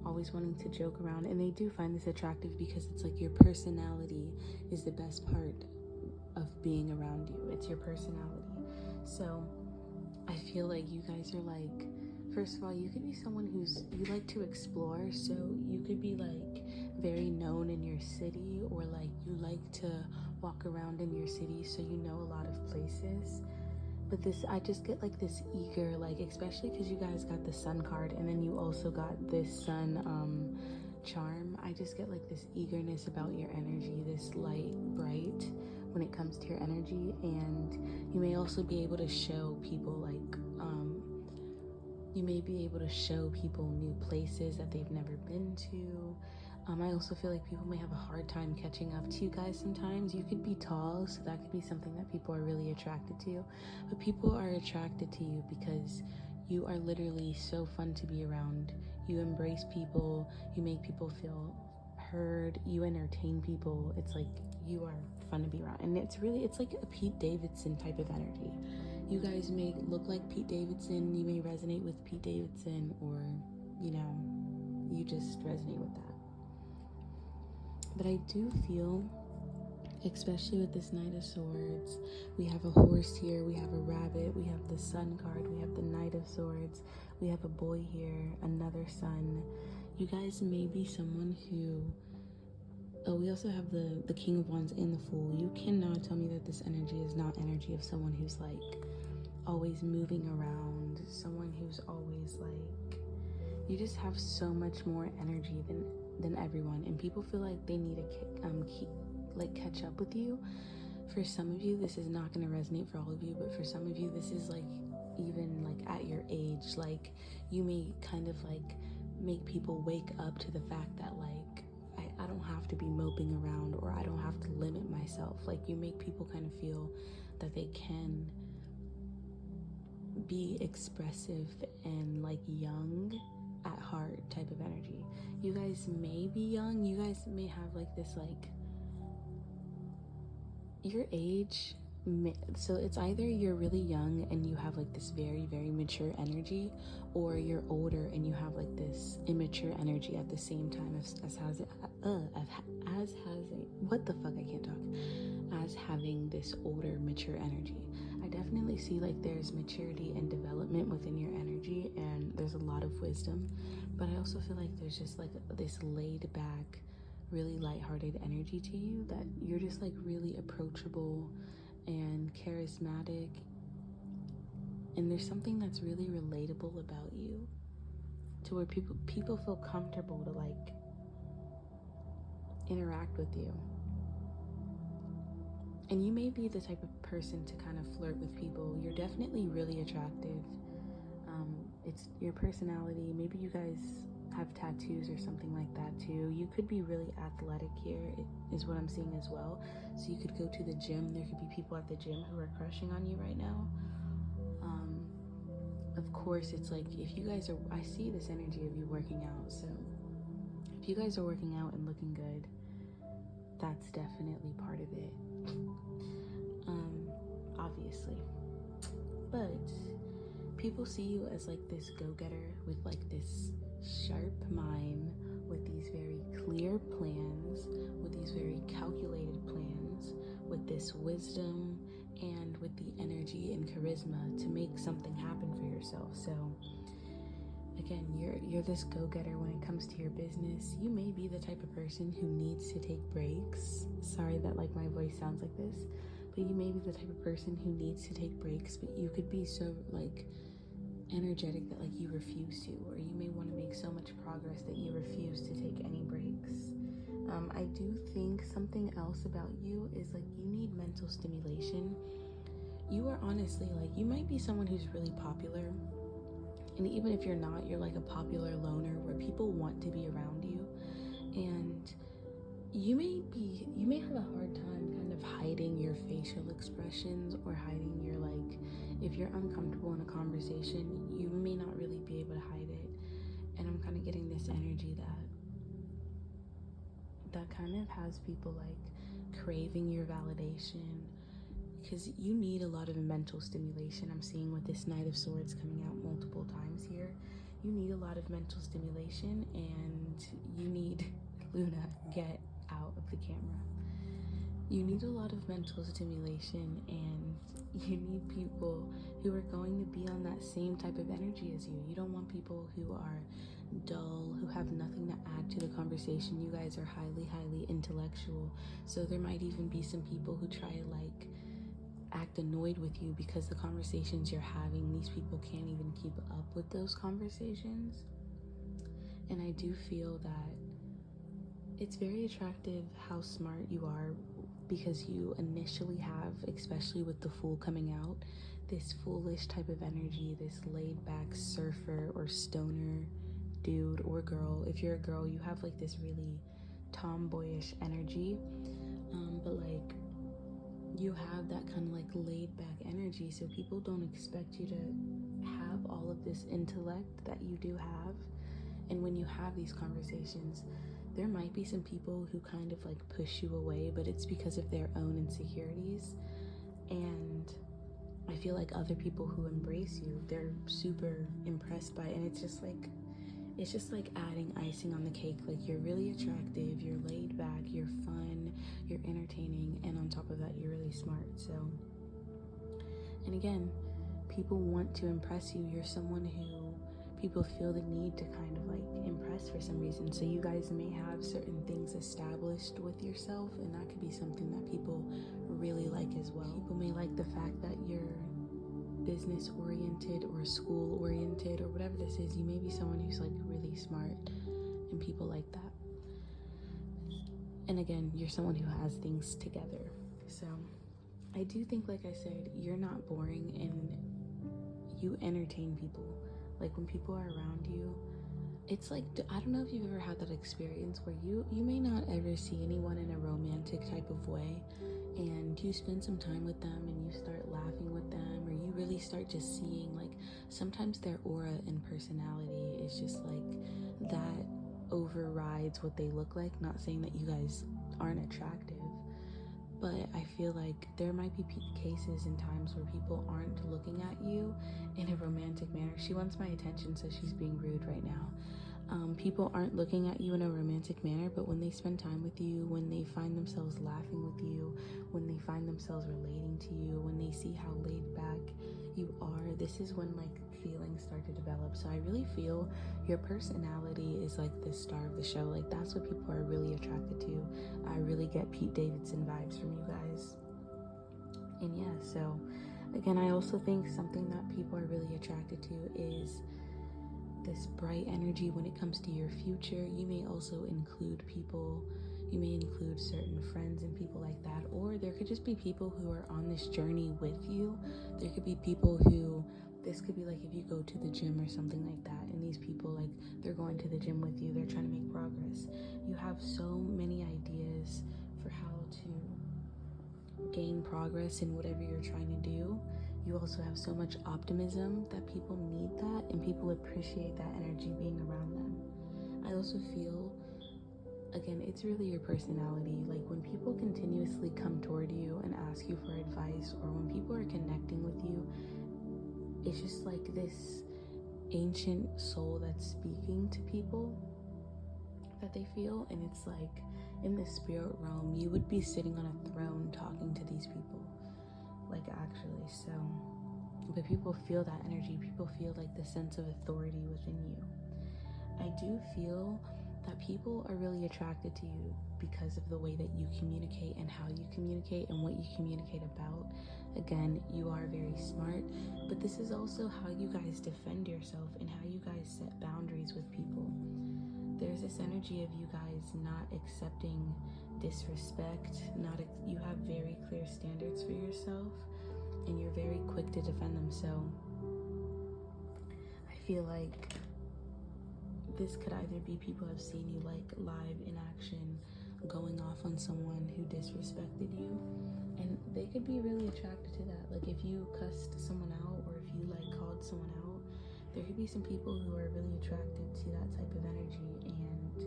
always wanting to joke around. And they do find this attractive because it's like your personality is the best part of being around you. It's your personality. So I feel like you guys are like, first of all, you could be someone you like to explore. So you could be like very known in your city, or like you like to walk around in your city, so you know a lot of places. But this, I just get like this eager, like, especially because you guys got the sun card and then you also got this sun charm. I just get like this eagerness about your energy, this light, bright when it comes to your energy. And you may also be able to show people like you may be able to show people new places that they've never been to. I also feel like people may have a hard time catching up to you guys sometimes. You could be tall, so that could be something that people are really attracted to. But people are attracted to you because you are literally so fun to be around. You embrace people, you make people feel heard, you entertain people. It's like you are fun to be around. And it's like a Pete Davidson type of energy. You guys may look like Pete Davidson, you may resonate with Pete Davidson, or, you know, you just resonate with that. But I do feel, especially with this Knight of Swords, we have a horse here, we have a rabbit, we have the Sun card, we have the Knight of Swords, we have a boy here, another sun. You guys may be someone who, we also have the King of Wands and the Fool. You cannot tell me that this energy is not energy of someone who's like always moving around, someone who's always like, you just have so much more energy than everyone, and people feel like they need to catch up with you. For some of you, this is not going to resonate for all of you, but for some of you, this is like even like at your age, like you may kind of like make people wake up to the fact that like I don't have to be moping around, or I don't have to limit myself. Like you make people kind of feel that they can be expressive and like young at heart type of energy. You guys may be young, you guys may have like this like your age, so it's either you're really young and you have like this very, very mature energy, or you're older and you have like this immature energy at the same time as having this older, mature energy. I definitely see like there's maturity and development within your energy, and there's a lot of wisdom, but I also feel like there's just like this laid back, really lighthearted energy to you, that you're just like really approachable and charismatic, and there's something that's really relatable about you, to where people feel comfortable to like interact with you. And you may be the type of person to kind of flirt with people. You're definitely really attractive. It's your personality. Maybe you guys have tattoos or something like that too. You could be really athletic here, is what I'm seeing as well. So you could go to the gym. There could be people at the gym who are crushing on you right now. Of course, it's like if you guys are, I see this energy of you working out. So if you guys are working out and looking good, that's definitely part of it. Obviously. But people see you as like this go-getter with like this sharp mind, with these very clear plans, with these very calculated plans, with this wisdom, and with the energy and charisma to make something happen for yourself. So again, you're this go-getter when it comes to your business. You may be the type of person who needs to take breaks. Sorry that like my voice sounds like this, but you may be the type of person who needs to take breaks, but you could be so like energetic that like you refuse to, or you may want to make so much progress that you refuse to take any breaks. I do think something else about you is like you need mental stimulation. You are honestly like, you might be someone who's really popular, and even if you're not, you're like a popular loner where people want to be around you, and you may have a hard time kind of hiding your facial expressions, or hiding your like, if you're uncomfortable in a conversation, you may not really be able to hide it. And I'm kind of getting this energy that kind of has people like craving your validation, because you need a lot of mental stimulation. I'm seeing with this Knight of Swords coming out multiple times here. You need a lot of mental stimulation, and you need Luna, get out of the camera. You need a lot of mental stimulation, and you need people who are going to be on that same type of energy as you. You don't want people who are dull, who have nothing to add to the conversation. You guys are highly intellectual, so there might even be some people who try to like act annoyed with you because the conversations you're having, these people can't even keep up with those conversations. And I do feel that it's very attractive how smart you are, because you initially have, especially with the Fool coming out, this foolish type of energy, this laid back surfer or stoner dude or girl. If you're a girl, you have like this really tomboyish energy, but like you have that kind of like laid back energy, so people don't expect you to have all of this intellect that you do have. And when you have these conversations, there might be some people who kind of like push you away, but it's because of their own insecurities. And I feel like other people who embrace you, they're super impressed by it. And it's just like adding icing on the cake. Like, you're really attractive, you're laid back, you're fun, you're entertaining, and on top of that, you're really smart. So, and again, people want to impress you. You're someone who people feel the need to kind of like impress for some reason. So you guys may have certain things established with yourself, and that could be something that people really like as well. People may like the fact that you're business oriented or school oriented or whatever this is. You may be someone who's like really smart, and people like that. And again, you're someone who has things together. So I do think, like I said, you're not boring, and you entertain people. Like, when people are around you, it's like, I don't know if you've ever had that experience where you may not ever see anyone in a romantic type of way, and you spend some time with them and you start laughing with them, or you really start just seeing, like, sometimes their aura and personality is just like that overrides what they look like. Not saying that you guys aren't attractive, but I feel like there might be cases and times where people aren't looking at you in a romantic manner. She wants my attention, so she's being rude right now. People aren't looking at you in a romantic manner, but when they spend time with you, when they find themselves laughing with you, when they find themselves relating to you, when they see how laid back you are, this is when like feelings start to develop. So I really feel your personality is like the star of the show. Like, that's what people are really attracted to. I really get Pete Davidson vibes from you guys. And yeah, so again, I also think something that people are really attracted to is this bright energy when it comes to your future. You may also include people, you may include certain friends and people like that, or there could just be people who are on this journey with you. There could be people who, this could be like if you go to the gym or something like that, and these people, like, they're going to the gym with you, they're trying to make progress. You have so many ideas for how to gain progress in whatever you're trying to do. You also have so much optimism that people need that, and people appreciate that energy being around them. I also feel, again, it's really your personality. Like, when people continuously come toward you and ask you for advice, or when people are connecting with you, it's just like this ancient soul that's speaking to people that they feel. And it's like, in the spirit realm, you would be sitting on a throne talking to these people, like, actually. So, but people feel that energy. People feel like the sense of authority within you. I do feel that people are really attracted to you because of the way that you communicate and how you communicate and what you communicate about. Again, you are very smart, but this is also how you guys defend yourself and how you guys set boundaries with people. There's this energy of you guys not accepting disrespect, you have very clear standards for yourself, and you're very quick to defend them. So I feel like this could either be people have seen you like live in action, going off on someone who disrespected you, and they could be really attracted to that. Like, if you cussed someone out, or if you like called someone out, there could be some people who are really attracted to that type of energy, and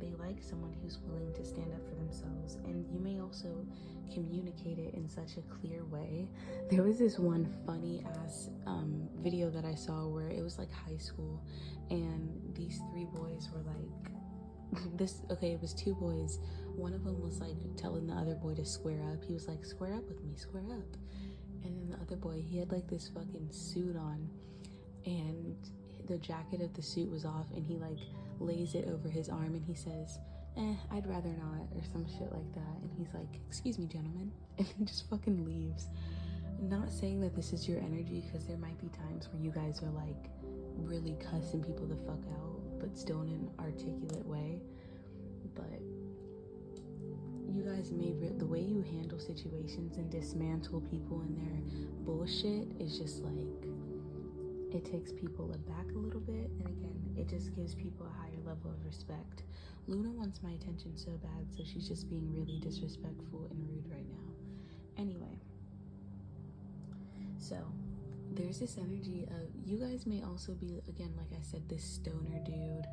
they like someone who's willing to stand up for themselves. And you may also communicate it in such a clear way. There was this one funny ass video that I saw where it was like high school, and these three boys were like it was two boys. One of them was like telling the other boy to square up. He was like, square up with me, square up. And then the other boy, he had like this fucking suit on, and the jacket of the suit was off, and he like lays it over his arm, and he says, I'd rather not, or some shit like that. And he's like, excuse me, gentlemen. And he just fucking leaves. Not saying that this is your energy, because there might be times where you guys are like really cussing people the fuck out, but still in an articulate way. But you guys may the way you handle situations and dismantle people and their bullshit is just like, it takes people aback a little bit, and again, it just gives people a higher level of respect. Luna wants my attention so bad, so she's just being really disrespectful and rude right now. Anyway, so there's this energy of, you guys may also be, again, like I said, this stoner dude.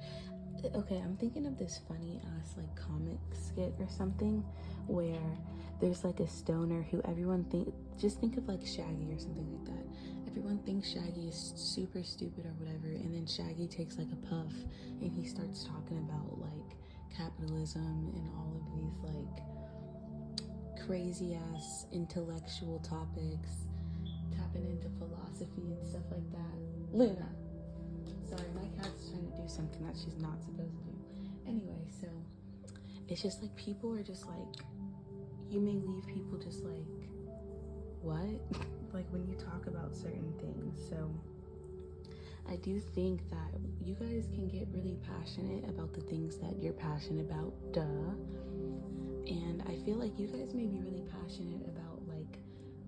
Okay, I'm thinking of this funny ass like comic skit or something where there's like a stoner who everyone just think of like Shaggy or something like that. Everyone thinks Shaggy is super stupid or whatever, and then Shaggy takes like a puff and he starts talking about like capitalism and all of these like crazy ass intellectual topics, tapping into philosophy and stuff like that. Luna, sorry, my cat's trying to do something that she's not supposed to do. Anyway, so it's just like people are just like, you may leave people just like, what? Like when you talk about certain things. So I do think that you guys can get really passionate about the things that you're passionate about, and I feel like you guys may be really passionate about like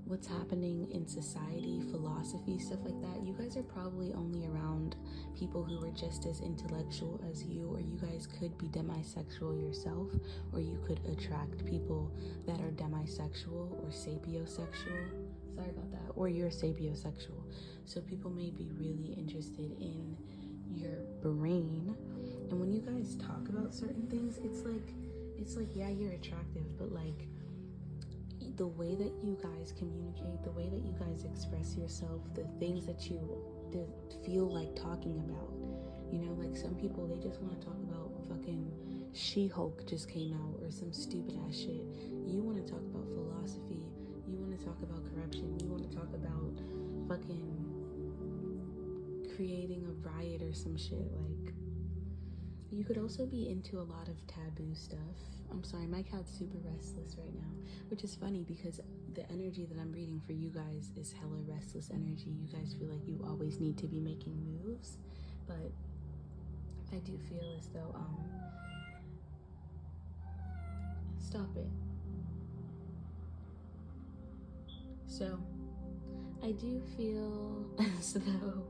what's happening in society, philosophy, stuff like that. You guys are probably only around people who are just as intellectual as you, or you guys could be demisexual yourself, or you could attract people that are demisexual or sapiosexual. Sorry about that. Or you're sapiosexual. So people may be really interested in your brain. And when you guys talk about certain things, it's like, yeah, you're attractive, but like the way that you guys communicate, the way that you guys express yourself, the things that you feel like talking about, you know, like some people, they just want to talk about fucking She-Hulk just came out or some stupid ass shit. You want to talk about philosophy, you want to talk about corruption, you want to talk about fucking creating a riot or some shit. Like, you could also be into a lot of taboo stuff. I'm sorry, my cat's super restless right now, which is funny because the energy that I'm reading for you guys is hella restless energy. You guys feel like you always need to be making moves, but I do feel as though, stop it. So, I do feel as though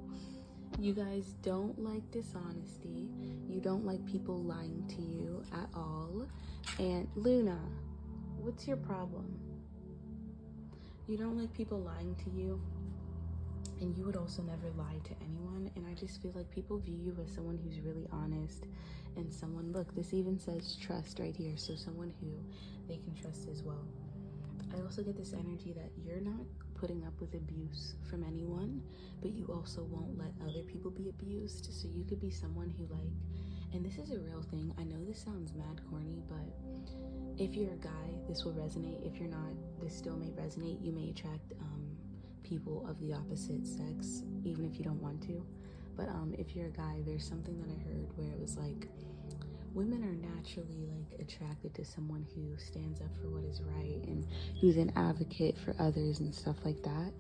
you guys don't like dishonesty. You don't like people lying to you at all. And Luna, what's your problem? You don't like people lying to you, and you would also never lie to anyone. And I just feel like people view you as someone who's really honest, and someone, look, this even says trust right here, so someone who they can trust as well. I also get this energy that you're not putting up with abuse from anyone, but you also won't let other people be abused. So you could be someone who, like, and this is a real thing, I know this sounds mad corny, but if you're a guy, this will resonate. If you're not, this still may resonate. You may attract people of the opposite sex, even if you don't want to. But if you're a guy, there's something that I heard where it was like, women are naturally like attracted to someone who stands up for what is right and who's an advocate for others and stuff like that.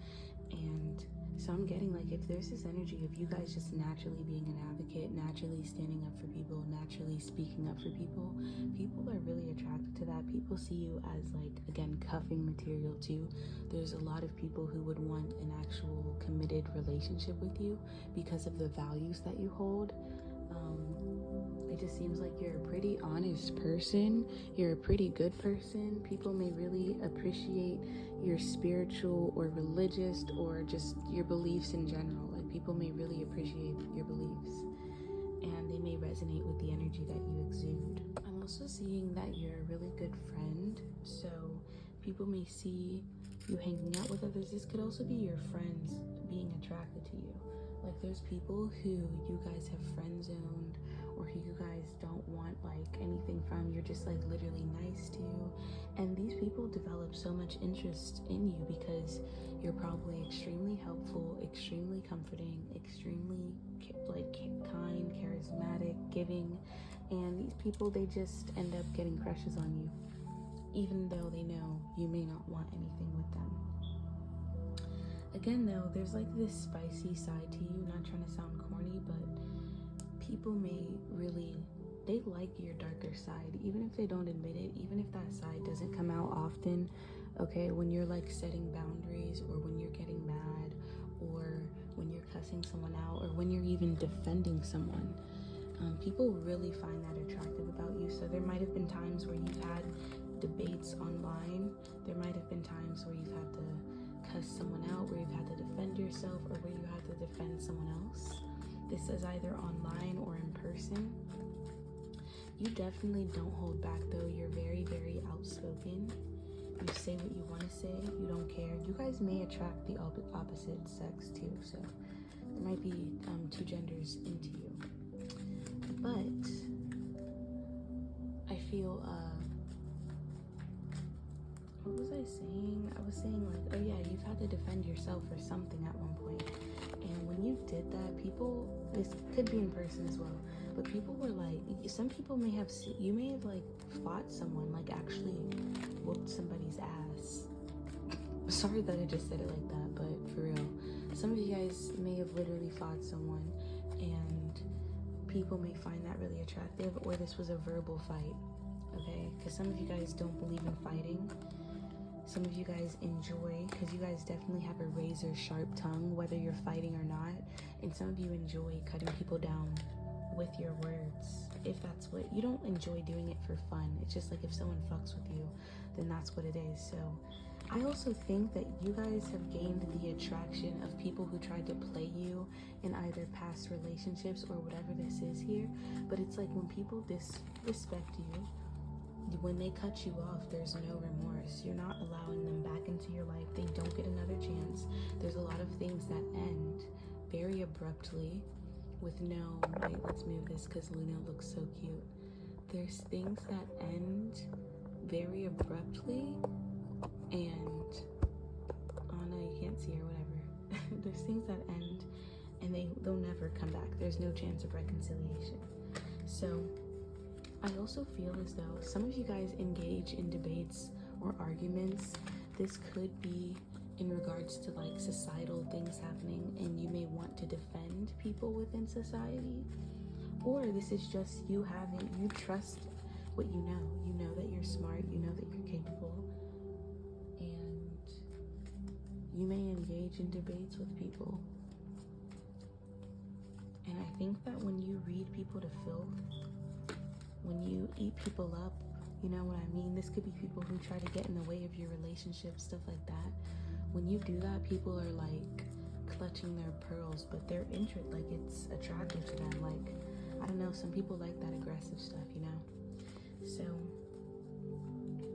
And so I'm getting like, if there's this energy of you guys just naturally being an advocate, naturally standing up for people, naturally speaking up for people, people are really attracted to that. People see you as, like, again, cuffing material too. There's a lot of people who would want an actual committed relationship with you because of the values that you hold. It just seems like you're a pretty honest person. You're a pretty good person. People may really appreciate your spiritual or religious or just your beliefs in general. Like, people may really appreciate your beliefs, and they may resonate with the energy that you exude. I'm also seeing that you're a really good friend, so people may see you hanging out with others. This could also be your friends being attracted to you. Like, there's people who you guys have friend zoned, or who you guys don't want like anything from. You're just like literally nice to, and these people develop so much interest in you because you're probably extremely helpful, extremely comforting, extremely like kind, charismatic, giving, and these people, they just end up getting crushes on you, even though they know you may not want anything with them. Again though, there's like this spicy side to you, not trying to sound corny, but people may really, they like your darker side, even if they don't admit it, even if that side doesn't come out often, okay? When you're like setting boundaries, or when you're getting mad, or when you're cussing someone out, or when you're even defending someone, people really find that attractive about you. So there might have been times where you've had debates online, there might have been times where you've had to cuss someone out, where you've had to defend yourself, or where you had to defend someone else. This is either online or in person. You definitely don't hold back though. You're very, very outspoken. You say what you want to say. You don't care. You guys may attract the opposite sex too, so there might be two genders into you. But I feel what was I saying? I was saying like, oh yeah, you've had to defend yourself or something at one point. And when you did that, people, this could be in person as well, but people were like, some people may have, you may have like fought someone, like actually whooped somebody's ass. Sorry that I just said it like that, but for real. Some of you guys may have literally fought someone, and people may find that really attractive, or this was a verbal fight, okay? Because some of you guys don't believe in fighting. Some of you guys enjoy, because you guys definitely have a razor sharp tongue, whether you're fighting or not. And some of you enjoy cutting people down with your words. If that's what, you don't enjoy doing it for fun. It's just like if someone fucks with you, then that's what it is. So I also think that you guys have gained the attraction of people who tried to play you in either past relationships or whatever this is here. But it's like when people disrespect you, when they cut you off, there's no remorse. You're not allowing them back into your life. They don't get another chance. There's a lot of things that end very abruptly with no, wait, let's move this because Luna looks so cute. There's things that end very abruptly, and oh no, you can't see her, whatever. There's things that end and they'll never come back. There's no chance of reconciliation. So I also feel as though some of you guys engage in debates or arguments. This could be in regards to like societal things happening, and you may want to defend people within society. Or this is just you trust what you know. You know that you're smart, you know that you're capable, and you may engage in debates with people. And I think that when you read people to filth, when you eat people up, you know what I mean? This could be people who try to get in the way of your relationship, stuff like that. When you do that, people are like clutching their pearls, but they're interested, like it's attractive to them. Like, I don't know, some people like that aggressive stuff, you know? So,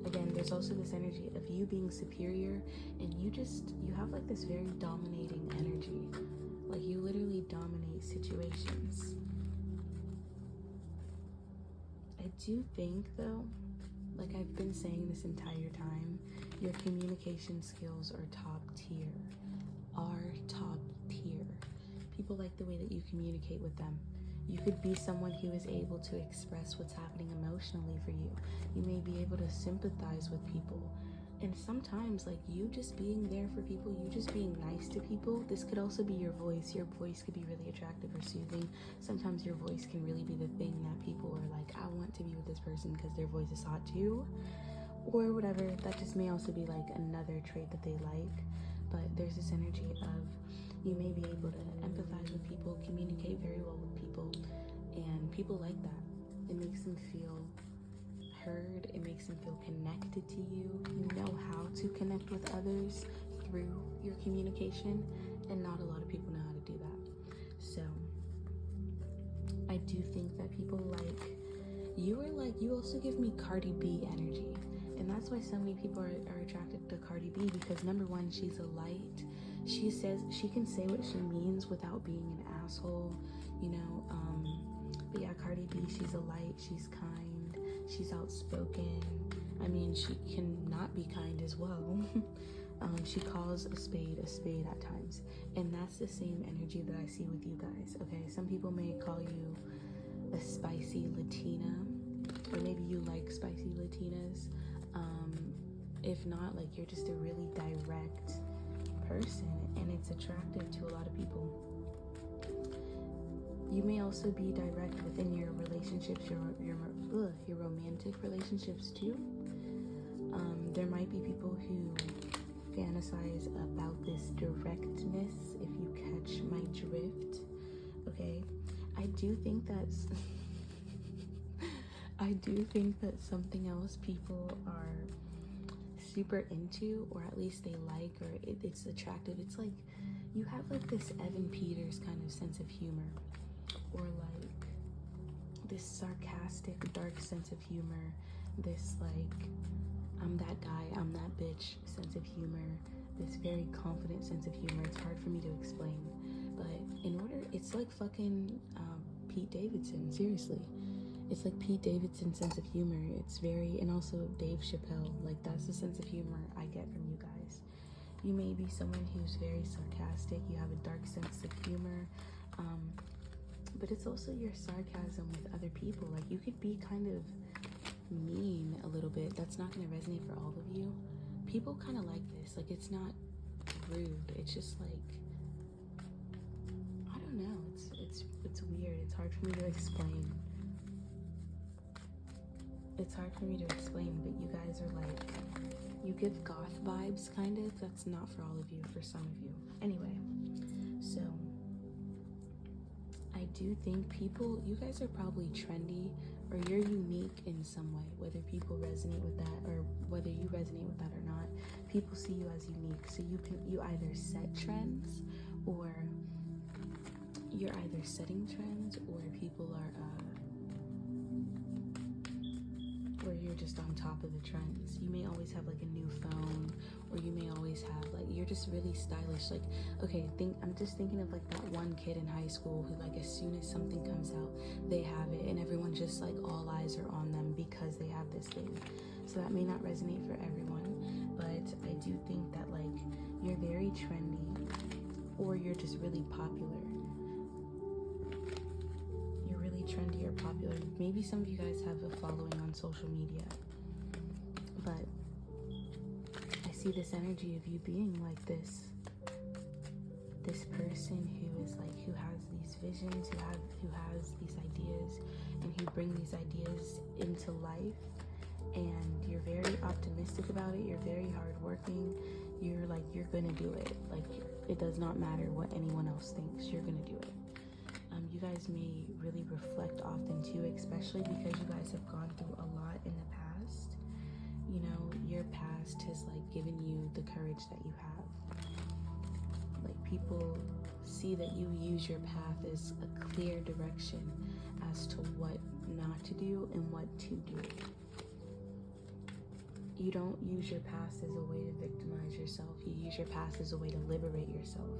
again, there's also this energy of you being superior, and you have like this very dominating energy. Like you literally dominate situations. I do think though, like I've been saying this entire time, your communication skills are top tier. People like the way that you communicate with them. You could be someone who is able to express what's happening emotionally for you. You may be able to sympathize with people. And sometimes, like, you just being there for people, you just being nice to people, this could also be your voice. Your voice could be really attractive or soothing. Sometimes your voice can really be the thing that people are like, I want to be with this person because their voice is hot too. Or whatever. That just may also be like another trait that they like. But there's this energy of you may be able to empathize with people, communicate very well with people, and people like that. It makes them feel heard, it makes them feel connected to you. You know how to connect with others through your communication, and not a lot of people know how to do that. So I do think that people like you are like, you also give me Cardi B energy, and that's why so many people are attracted to Cardi B, because number one, she's a light, she says she can say what she means without being an asshole, you know. But yeah, Cardi B, she's a light, she's kind, she's outspoken. I mean, she can not be kind as well. She calls a spade at times, and that's the same energy that I see with you guys. Okay, some people may call you a spicy Latina, or maybe you like spicy Latinas. If not, like, you're just a really direct person, and it's attractive to a lot of people. You may also be direct within your relationships, your romantic relationships too. There might be people who fantasize about this directness, if you catch my drift. Okay, I do think that's something else people are super into, or at least they like, or it's attractive. It's like you have like this Evan Peters kind of sense of humor, or like this sarcastic, dark sense of humor, this like I'm that guy, I'm that bitch sense of humor, this very confident sense of humor. It's hard for me to explain, but it's like fucking Pete Davidson, seriously. It's like Pete Davidson's sense of humor. It's very, and also Dave Chappelle, like that's the sense of humor I get from you guys. You may be someone who's very sarcastic, you have a dark sense of humor, but it's also your sarcasm with other people. Like you could be kind of mean a little bit. That's not going to resonate for all of you. People kind of like this. Like it's not rude. It's just like, I don't know. It's weird. It's hard for me to explain. But you guys are like, you give goth vibes, kind of. That's not for all of you, for some of you. Anyway, so I do think you guys are probably trendy, or you're unique in some way, whether people resonate with that or whether you resonate with that or not. People see you as unique, so you either set trends, or you're either setting trends, or people are or you're just on top of the trends. You may always have like a new phone, or you may always have like, you're just really stylish. Like, okay, I'm just thinking of like that one kid in high school who, like, as soon as something comes out, they have it, and everyone just like, all eyes are on them because they have this thing. So that may not resonate for everyone, but I do think that like you're very trendy, or you're just really popular. Trendy or popular. Maybe some of you guys have a following on social media, but I see this energy of you being like this person who is like, who has these visions, who has these ideas, and who bring these ideas into life. And you're very optimistic about it. You're very hardworking. You're like, you're gonna do it. Like, it does not matter what anyone else thinks. You're gonna do it. You guys may really reflect often too, especially because you guys have gone through a lot in the past. You know, your past has like given you the courage that you have. Like, people see that you use your path as a clear direction as to what not to do and what to do. You don't use your past as a way to victimize yourself. You use your past as a way to liberate yourself.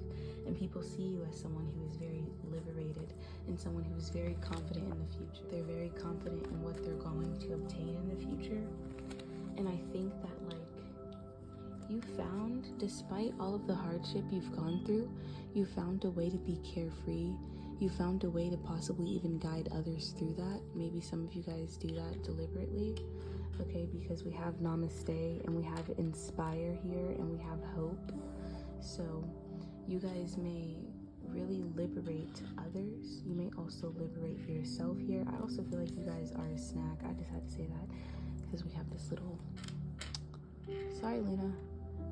And people see you as someone who is very liberated, and someone who is very confident in the future. They're very confident in what they're going to obtain in the future. And I think that like, you found, despite all of the hardship you've gone through, you found a way to be carefree. You found a way to possibly even guide others through that. Maybe some of you guys do that deliberately. Okay, because we have namaste, and we have inspire here, and we have hope. So you guys may really liberate others. You may also liberate yourself here. I also feel like you guys are a snack. I just had to say that because we have this little, sorry Lena,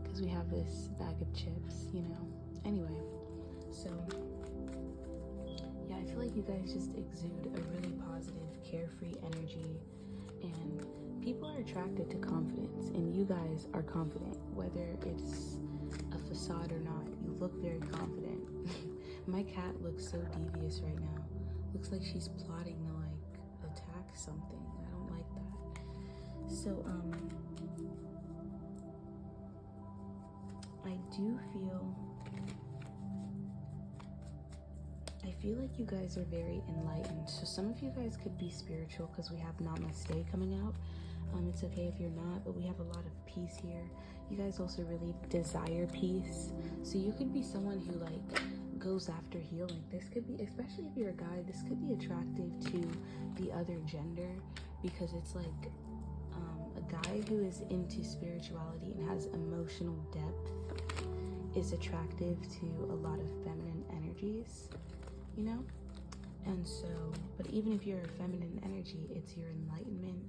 because we have this bag of chips, you know. Anyway, so yeah, I feel like you guys just exude a really positive, carefree energy, and people are attracted to confidence, and you guys are confident, whether it's a facade or not. You look very confident. My cat looks so devious right now. Looks like she's plotting to like attack something. I don't like that. So I do feel I feel like you guys are very enlightened. So some of you guys could be spiritual because we have Namaste coming out. It's okay if you're not, but we have a lot of peace here. You guys also really desire peace. So you could be someone who like goes after healing. This could be, especially if you're a guy, this could be attractive to the other gender, because it's like a guy who is into spirituality and has emotional depth is attractive to a lot of feminine energies, you know? And so, but even if you're a feminine energy, it's your enlightenment,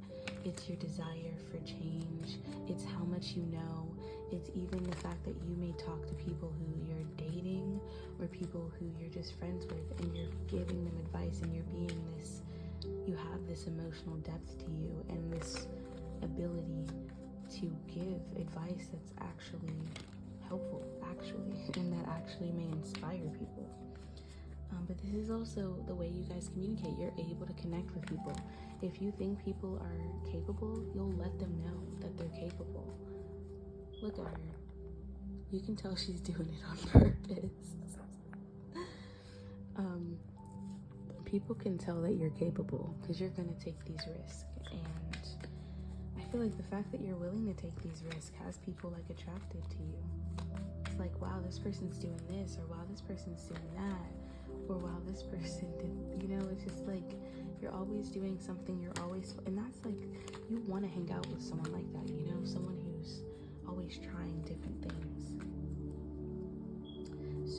it's your desire for change, it's how much you know, it's even the fact that you may talk to people who you're dating or people who you're just friends with, and you're giving them advice, and you're being this, you have this emotional depth to you and this ability to give advice that's actually helpful, and that actually may inspire people. But this is also the way you guys communicate. You're able to connect with people. If you think people are capable, you'll let them know that they're capable. Look at her. You can tell she's doing it on purpose. People can tell that you're capable because you're going to take these risks. And I feel like the fact that you're willing to take these risks has people like attracted to you. It's like, wow, this person's doing this, or wow, this person's doing that, or wow, this person did, you know? It's just like you're always doing something, and that's like, you want to hang out with someone like that, you know? Someone who's always trying different things.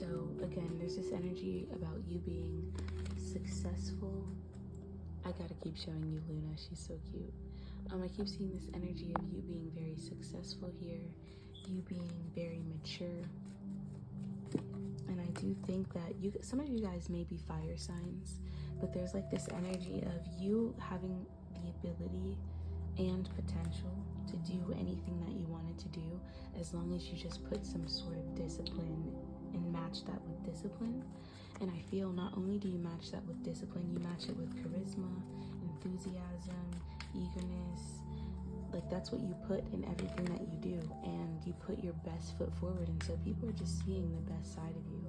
So again, there's this energy about you being successful. I gotta keep showing you Luna, she's so cute. I keep seeing this energy of you being very successful here, you being very mature. And I do think that some of you guys may be fire signs, but there's like this energy of you having the ability and potential to do anything that you wanted to do, as long as you just put some sort of discipline and match that with discipline. And I feel not only do you match that with discipline, you match it with charisma, enthusiasm, eagerness. Like, that's what you put in everything that you do, and you put your best foot forward, and so people are just seeing the best side of you,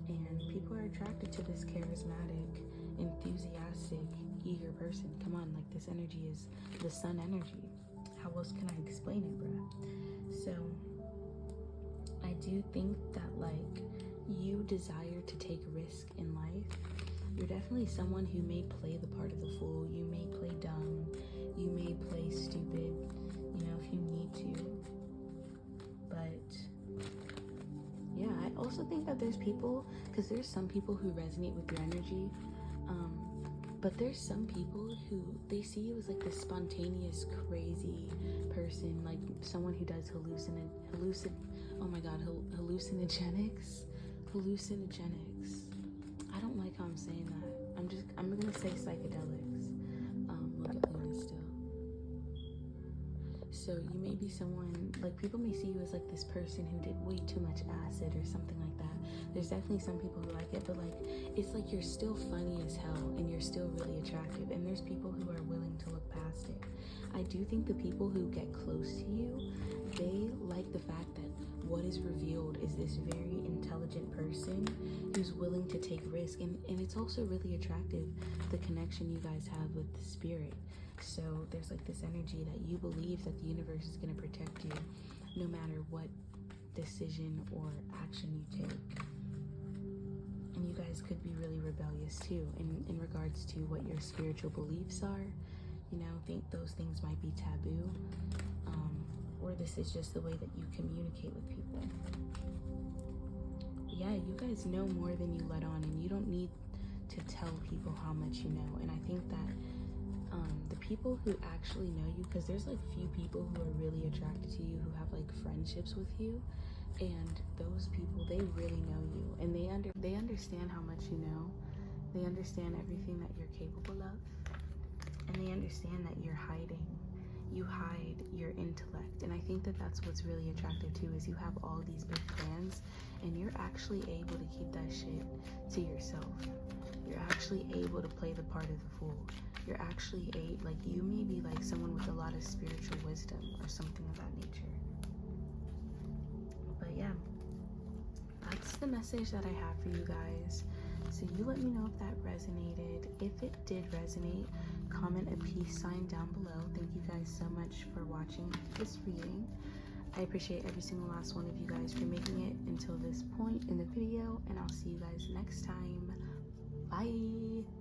and people are attracted to this charismatic, enthusiastic, eager person. Come on, like, this energy is the sun energy. How else can I explain it, bruh? So I do think that like you desire to take risk in life. You're definitely someone who may play the part of the fool. You may play dumb. You may play stupid, you know, if you need to. But yeah, I also think that there's people, because there's some people who resonate with your energy, but there's some people who, they see you as like this spontaneous, crazy person, like someone who does hallucinogenics. I don't like how I'm saying that. I'm gonna say psychedelics. Look at Luna still. So you may be someone, like, people may see you as like this person who did way too much acid or something like that. There's definitely some people who like it, but like, it's like you're still funny as hell and you're still really attractive, and there's people who are willing to look past it. I do think the people who get close to you, they like the fact that what is revealed is this very intelligent person who's willing to take risk, and it's also really attractive, the connection you guys have with the spirit. So there's like this energy that you believe that the universe is going to protect you no matter what decision or action you take. And you guys could be really rebellious too in regards to what your spiritual beliefs are. You know, think those things might be taboo, or this is just the way that you communicate with people. Yeah, you guys know more than you let on, and you don't need to tell people how much you know. And I think that the people who actually know you, because there's like few people who are really attracted to you, who have like friendships with you, and those people, they really know you, and they understand how much you know. They understand everything that you're capable of, and they understand that you're hiding. You hide your intellect, and I think that that's what's really attractive too, is you have all these big plans, and you're actually able to keep that shit to yourself. You're actually able to play the part of the fool. You're actually like, you may be like someone with a lot of spiritual wisdom or something of that nature. But yeah, that's the message that I have for you guys. So you let me know if that resonated. If it did resonate, comment a peace sign down below. Thank you guys so much for watching this reading. I appreciate every single last one of you guys for making it until this point in the video, and I'll see you guys next time. Bye.